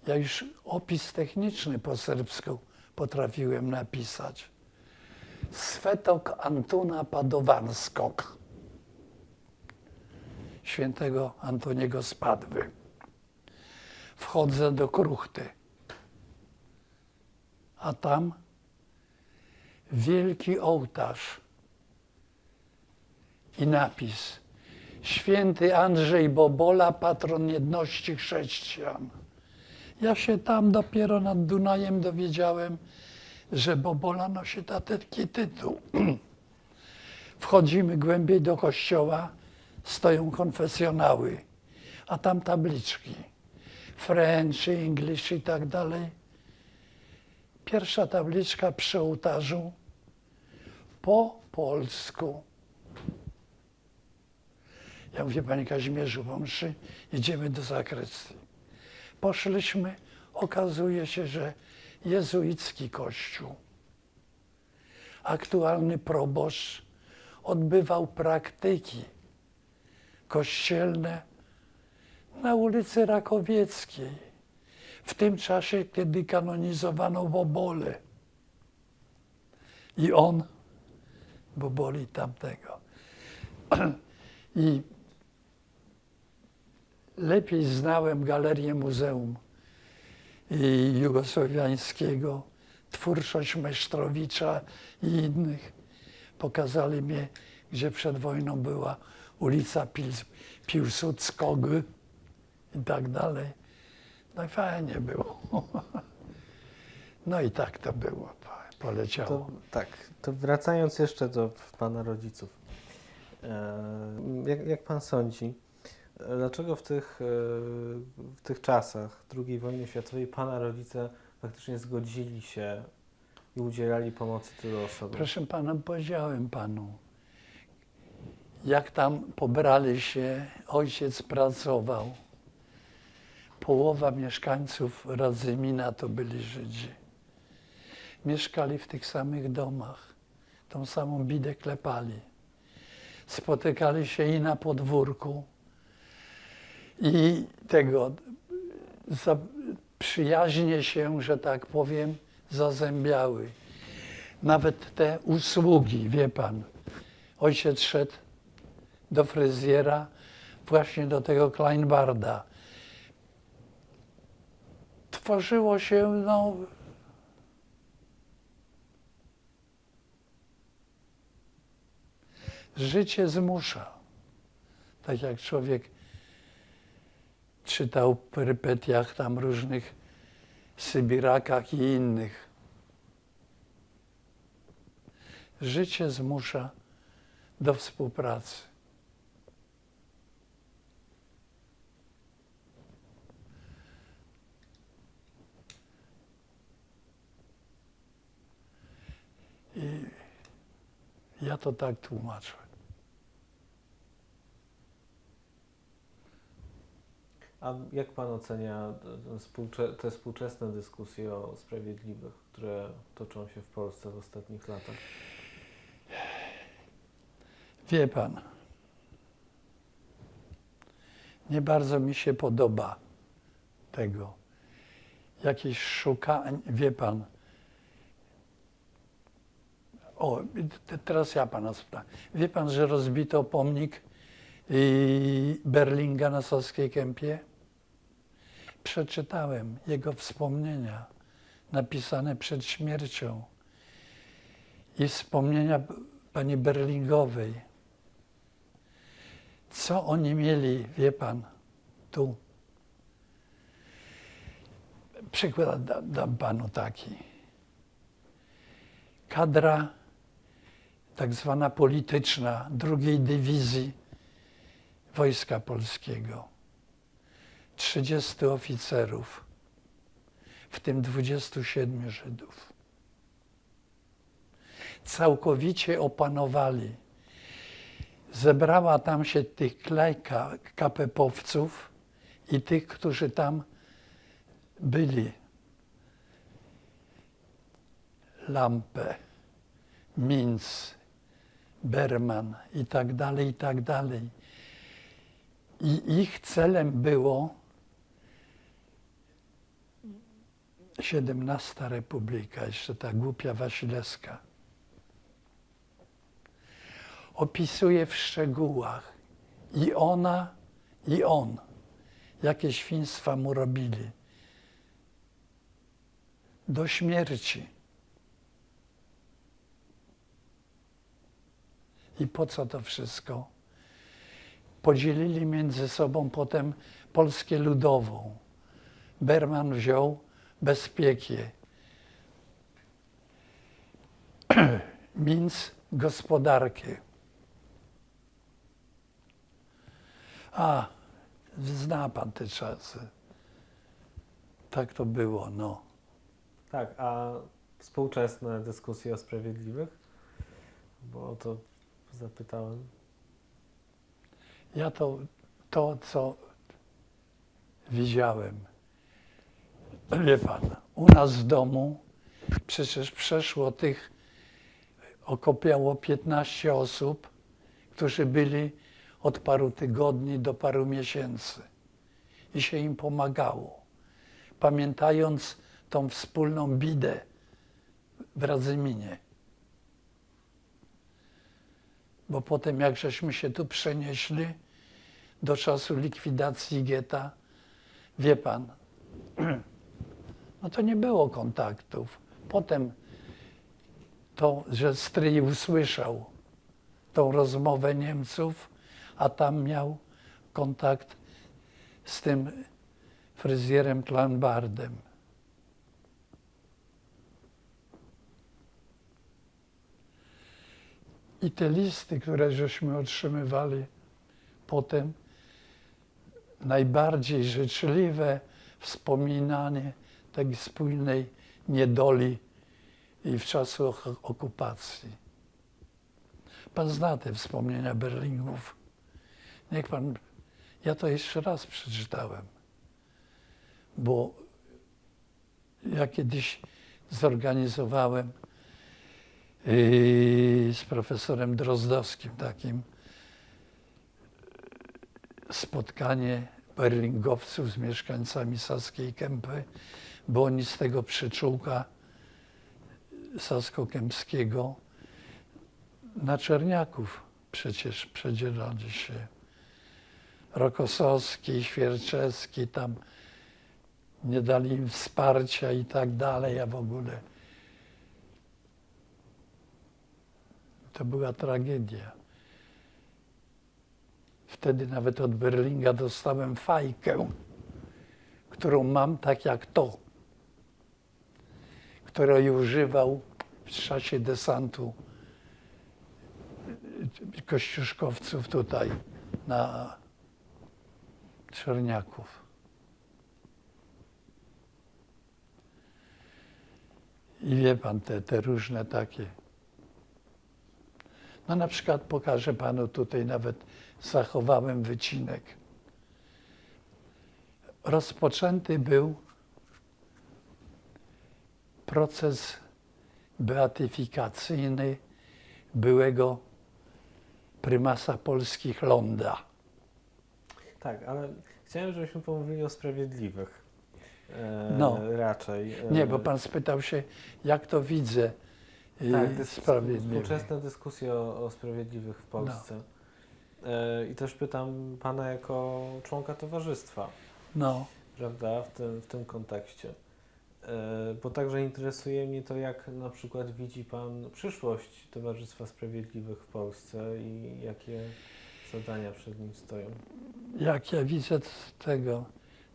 Ja już opis techniczny po serbsku potrafiłem napisać. Svetok Antuna Padowanskog. Świętego Antoniego z Padwy. Wchodzę do kruchty. A tam wielki ołtarz i napis: Święty Andrzej Bobola, patron jedności chrześcijan. Ja się tam dopiero nad Dunajem dowiedziałem, że Bobola nosi taki tytuł. Wchodzimy głębiej do kościoła, stoją konfesjonały, a tam tabliczki. French, English i tak dalej. Pierwsza tabliczka przy ołtarzu po polsku. Ja mówię: Panie Kazimierzu, po mszy idziemy do zakrystii. Poszliśmy, okazuje się, że jezuicki kościół. Aktualny proboszcz odbywał praktyki kościelne na ulicy Rakowieckiej, w tym czasie, kiedy kanonizowano Bobolę. I on, Boboli tamtego. I lepiej znałem Galerię Muzeum Jugosłowiańskiego, twórczość Mesztrowicza i innych. Pokazali mnie, gdzie przed wojną była ulica Piłsudskiego i tak dalej. No i fajnie było. No i tak to było, poleciało. To wracając jeszcze do pana rodziców. Jak pan sądzi, dlaczego w tych czasach II wojny światowej pana rodzice faktycznie zgodzili się i udzielali pomocy tylu osobom? Proszę pana, powiedziałem panu, jak tam pobrali się, ojciec pracował. Połowa mieszkańców Radzymina to byli Żydzi. Mieszkali w tych samych domach, tą samą bidę klepali. Spotykali się i na podwórku, i przyjaźnie się, że tak powiem, zazębiały. Nawet te usługi, wie pan, ojciec szedł do fryzjera, właśnie do tego Kleinbarda. Tworzyło się, życie zmusza. Tak jak człowiek czytał w perypetiach tam różnych Sybirakach i innych. Życie zmusza do współpracy. I ja to tak tłumaczę. A jak pan ocenia te współczesne dyskusje o sprawiedliwych, które toczą się w Polsce w ostatnich latach? Wie pan, nie bardzo mi się podoba tego. Jakieś szukanie, wie pan. O, teraz ja pana spytam. Wie pan, że rozbito pomnik Berlinga na Saskiej Kępie? Przeczytałem jego wspomnienia napisane przed śmiercią i wspomnienia pani Berlingowej. Co oni mieli, wie pan, tu? Przykład dam panu taki. Kadra tak zwana polityczna II Dywizji Wojska Polskiego. 30 oficerów, w tym 27 Żydów. Całkowicie opanowali. Zebrała tam się tych KP-owców i tych, którzy tam byli. Lampe, Minc, Berman i tak dalej, i tak dalej. I ich celem było 17 Republika, jeszcze ta głupia Wasilewska. Opisuje w szczegółach i ona, i on, jakie świństwa mu robili. Do śmierci. I po co to wszystko? Podzielili między sobą potem Polskę Ludową. Berman wziął bezpiekę. Minc gospodarkę. A, zna pan te czasy. Tak to było, no. Tak, a współczesne dyskusje o sprawiedliwych? Bo o to zapytałem. Ja to, co widziałem, wie pan, u nas w domu przecież przeszło tych, okopiało 15 osób, którzy byli od paru tygodni do paru miesięcy i się im pomagało, pamiętając tą wspólną bidę w Radzyminie. Bo potem, jak żeśmy się tu przenieśli do czasu likwidacji getta, wie pan, no to nie było kontaktów. Potem to, że stryj usłyszał tą rozmowę Niemców, a tam miał kontakt z tym fryzjerem Kleinbardem. I te listy, które żeśmy otrzymywali potem, najbardziej życzliwe wspominanie tej wspólnej niedoli i w czasu okupacji. Pan zna te wspomnienia Berlingów. Niech pan, ja to jeszcze raz przeczytałem, bo ja kiedyś zorganizowałem z profesorem Drozdowskim takim spotkanie berlingowców z mieszkańcami Saskiej Kępy, bo oni z tego przyczółka sasko-kępskiego na Czerniaków przecież przedzielali się. Rokosowski, Świerczewski, tam nie dali im wsparcia i tak dalej, a w ogóle to była tragedia. Wtedy nawet od Berlinga dostałem fajkę, którą mam tak jak to, której używał w czasie desantu kościuszkowców tutaj na Czerniaków. I wie pan, te różne takie. No na przykład pokażę panu tutaj, nawet zachowałem wycinek. Rozpoczęty był proces beatyfikacyjny byłego prymasa polskich Londa. Tak, ale chciałem, żebyśmy pomówili o sprawiedliwych. No. Raczej. Nie, bo pan spytał się, jak to widzę Tak, sprawiedliwych. współczesne dyskusje o sprawiedliwych w Polsce. I też pytam pana jako członka towarzystwa, No, prawda, w tym kontekście. Bo także interesuje mnie to, jak na przykład widzi pan przyszłość Towarzystwa Sprawiedliwych w Polsce i jakie zadania przed nim stoją. jak ja widzę tego,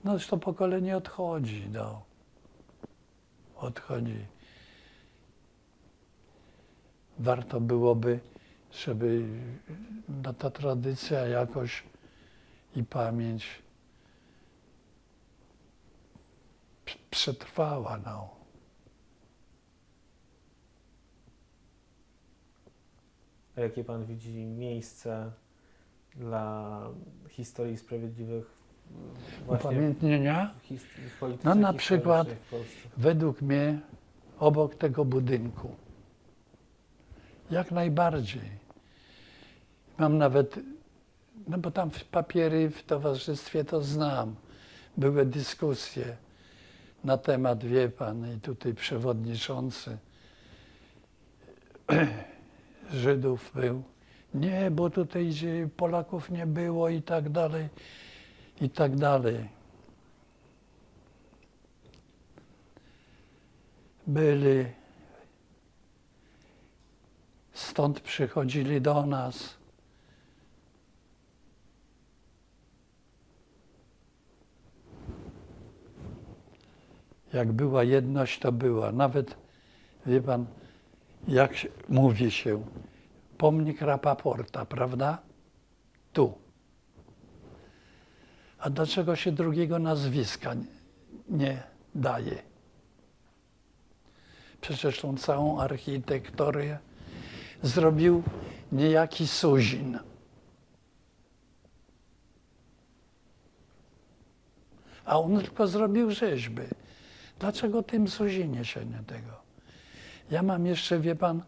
no już to pokolenie odchodzi, no. Odchodzi. Warto byłoby, żeby ta tradycja jakoś i pamięć przetrwała, no. A jakie pan widzi miejsce dla historii sprawiedliwych właśnie Upamiętnienia? w polityce No na przykład historycznej w Polsce? według mnie obok tego budynku. Jak najbardziej. Mam nawet, no bo tam papiery w towarzystwie to znam. Były dyskusje na temat, wie pan, i tutaj przewodniczący Żydów był. Nie, bo tutaj Polaków nie było i tak dalej, i tak dalej. Byli stąd przychodzili do nas. Jak była jedność, to była. Nawet, wie pan, jak mówi się, pomnik Rapaporta, prawda? Tu. A dlaczego się drugiego nazwiska nie daje? Przecież tą całą architekturę zrobił niejaki Suzin. A on tylko zrobił rzeźby. Dlaczego tym Suzinie się nie tego? Ja mam jeszcze, wie pan,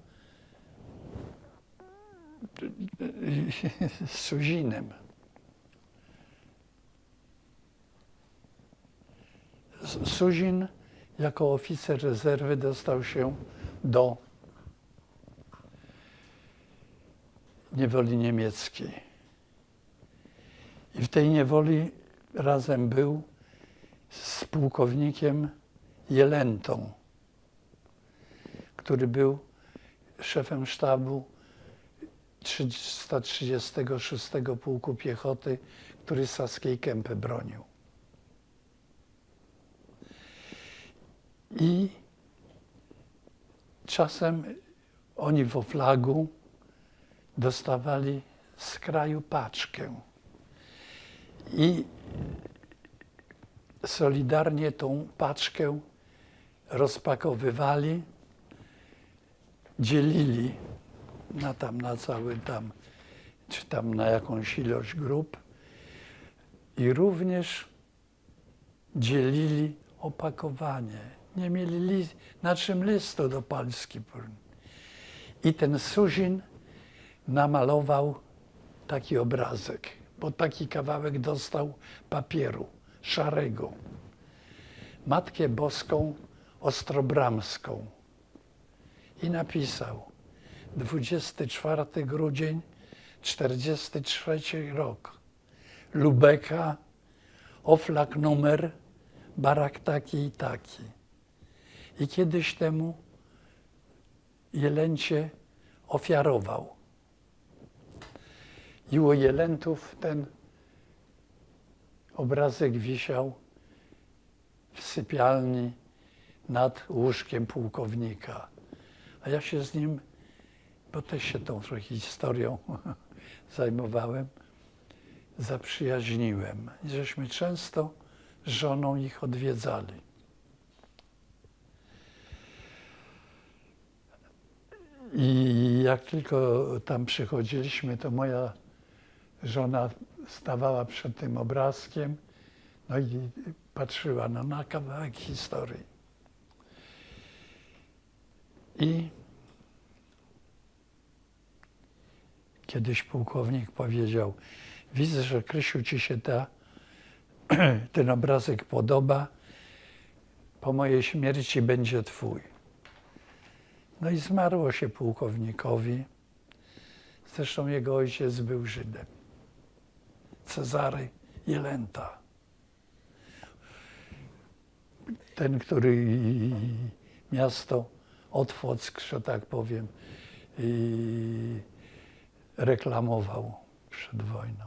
z Suzinem. Suzin jako oficer rezerwy dostał się do niewoli niemieckiej. I w tej niewoli razem był z pułkownikiem Jelentą, który był szefem sztabu 336 Pułku Piechoty, który Saskiej Kępy bronił. I czasem oni w Oflagu dostawali z kraju paczkę. I solidarnie tą paczkę rozpakowywali, dzielili na cały czy na jakąś ilość grup i również dzielili opakowanie. Nie mieli na czym listu do Polski. I ten Suzin namalował taki obrazek, bo taki kawałek dostał papieru szarego. Matkę Boską Ostrobramską. I napisał 24 grudzień 43 rok. Lubeka, Oflak numer, barak taki i taki. I kiedyś temu Jelencie ofiarował. I u Jelentów ten obrazek wisiał w sypialni nad łóżkiem pułkownika. A ja się z nim, bo też się tą trochę historią zajmowałem, zaprzyjaźniłem. I żeśmy często z żoną ich odwiedzali. I jak tylko tam przychodziliśmy, to moja żona stawała przed tym obrazkiem, no i patrzyła na kawałek historii. I kiedyś pułkownik powiedział, widzę, że Krysiu, ci się ten obrazek podoba, po mojej śmierci będzie twój. No i zmarło się pułkownikowi. Zresztą jego ojciec był Żydem. Cezary Jelenta. Ten, który miasto Otwock, że tak powiem, reklamował przed wojną.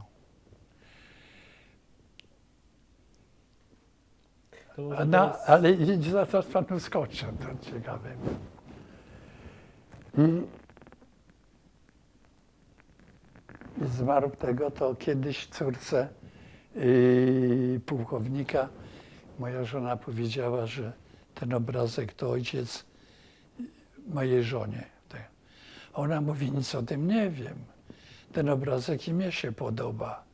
Ale zaraz panu skoczę, to ciekawe. I zmarł tego, to kiedyś córce pułkownika moja żona powiedziała, że ten obrazek to ojciec mojej żonie. Ona mówi, nic o tym nie wiem. Ten obrazek i mnie się podoba.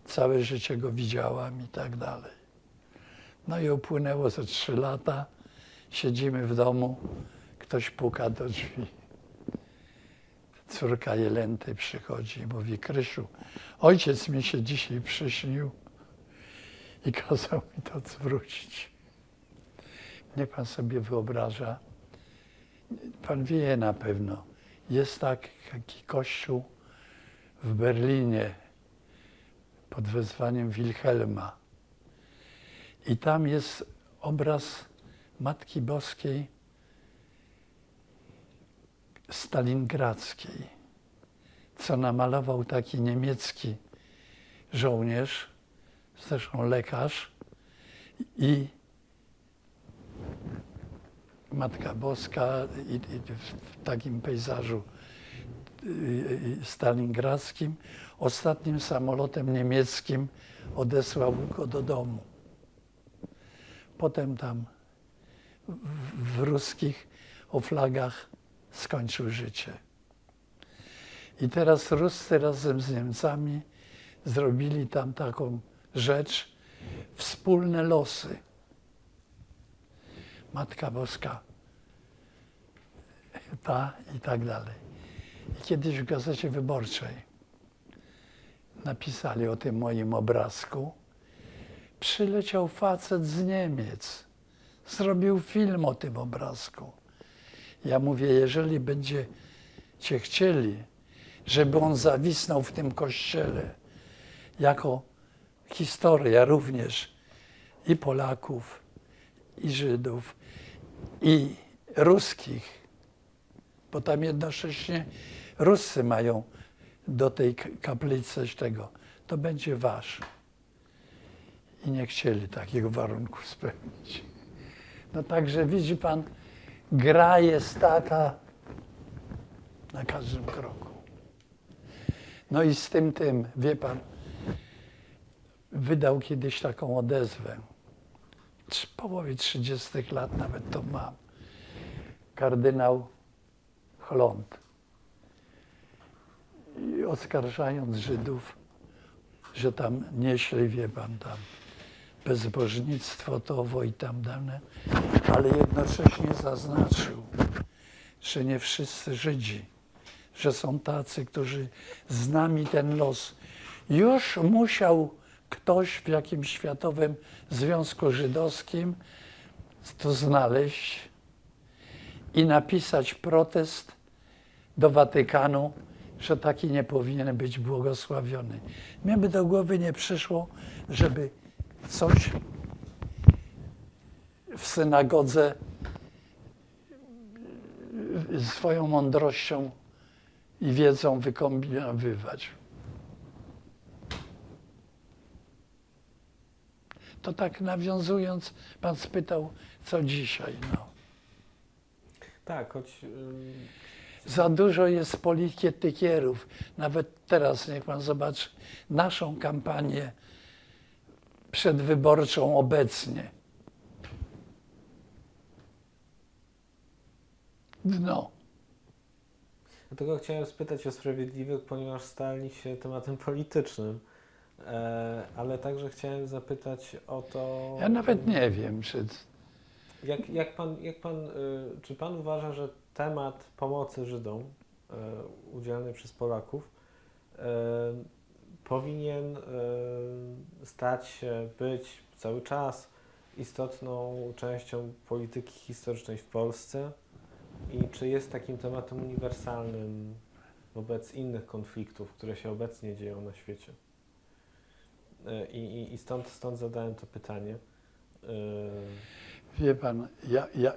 Całe życie go widziałam i tak dalej. No i upłynęło ze 3 lata. Siedzimy w domu, ktoś puka do drzwi. Córka Jelenty przychodzi i mówi, Krysiu, ojciec mi się dzisiaj przyśnił i kazał mi to zwrócić. Niech pan sobie wyobraża, pan wie na pewno, jest taki kościół w Berlinie pod wezwaniem Wilhelma. I tam jest obraz Matki Boskiej stalingradzkiej, co namalował taki niemiecki żołnierz, zresztą lekarz, i Matka Boska i w takim pejzażu stalingradzkim. Ostatnim samolotem niemieckim odesłał go do domu. Potem tam w ruskich oflagach skończył życie. I teraz Ruscy razem z Niemcami zrobili tam taką rzecz, wspólne losy. Matka Boska, ta i tak dalej. I kiedyś w Gazecie Wyborczej napisali o tym moim obrazku. Przyleciał facet z Niemiec, zrobił film o tym obrazku. Ja mówię, jeżeli będziecie chcieli, żeby on zawisnął w tym kościele, jako historia również i Polaków, i Żydów, i ruskich, bo tam jednocześnie Ruscy mają do tej kaplicy coś tego, to będzie wasz. I nie chcieli takiego warunku spełnić. No także widzi pan, gra jest taka na każdym kroku. No i z tym, wie pan, wydał kiedyś taką odezwę. W połowie 30 lat nawet to mam. Kardynał Chlont. I oskarżając Żydów, że tam nieśli, wie pan, tam bezbożnictwo to owo i tam dane, ale jednocześnie zaznaczył, że nie wszyscy Żydzi, że są tacy, którzy z nami ten los. Już musiał ktoś w jakimś światowym związku żydowskim to znaleźć i napisać protest do Watykanu, że taki nie powinien być błogosławiony. Mnie by do głowy nie przyszło, żeby coś w synagodze swoją mądrością i wiedzą wykombinowywać. To tak nawiązując, pan spytał, co dzisiaj. No. Tak, choć... Za dużo jest politykierów. Nawet teraz, niech pan zobaczy, naszą kampanię przedwyborczą obecnie. Dno. Dlatego chciałem spytać o sprawiedliwych, ponieważ stali się tematem politycznym. Ale także chciałem zapytać o to... Ja nawet nie wiem, czy... Czy pan uważa, że temat pomocy Żydom udzielany przez Polaków powinien stać się, być cały czas istotną częścią polityki historycznej w Polsce? I czy jest takim tematem uniwersalnym wobec innych konfliktów, które się obecnie dzieją na świecie? I stąd zadałem to pytanie. Wie pan,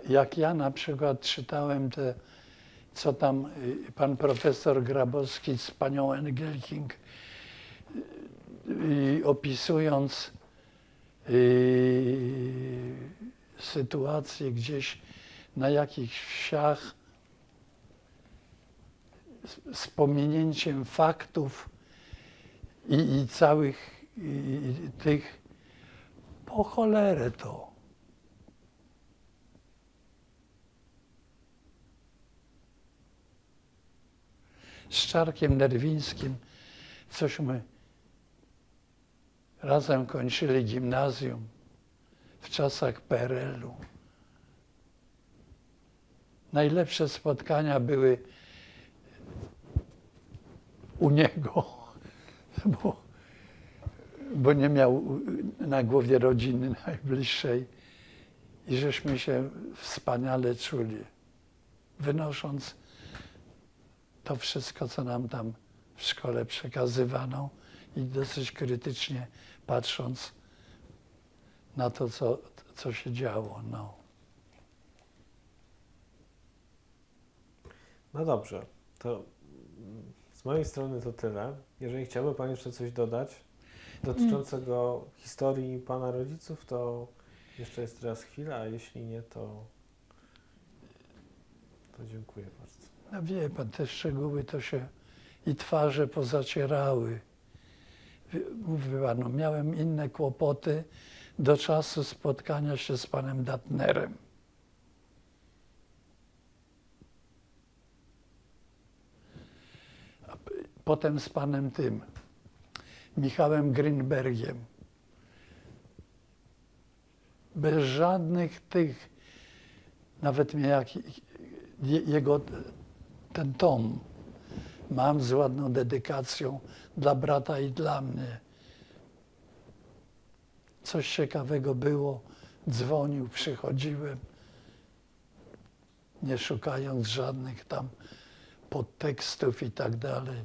jak ja na przykład czytałem te, co tam pan profesor Grabowski z panią Engelking opisując sytuację gdzieś na jakichś wsiach z pominięciem faktów i całych tych, po cholerę to. Z Czarkiem Nerwińskim cośmy razem kończyli gimnazjum w czasach PRL-u. Najlepsze spotkania były u niego, bo nie miał na głowie rodziny najbliższej i żeśmy się wspaniale czuli, wynosząc to wszystko, co nam tam w szkole przekazywano i dosyć krytycznie patrząc na to, co się działo. No. No dobrze, to z mojej strony to tyle. Jeżeli chciałby Pan jeszcze coś dodać dotyczącego historii Pana rodziców, to jeszcze jest teraz chwila, a jeśli nie, to dziękuję bardzo. No wie pan, te szczegóły to się i twarze pozacierały. Mówię panu, miałem inne kłopoty do czasu spotkania się z panem Datnerem. Potem z panem tym, Michałem Grünbergiem. Bez żadnych tych, nawet mnie jak jego ten tom mam z ładną dedykacją dla brata i dla mnie. Coś ciekawego było, dzwonił, przychodziłem, nie szukając żadnych tam podtekstów i tak dalej.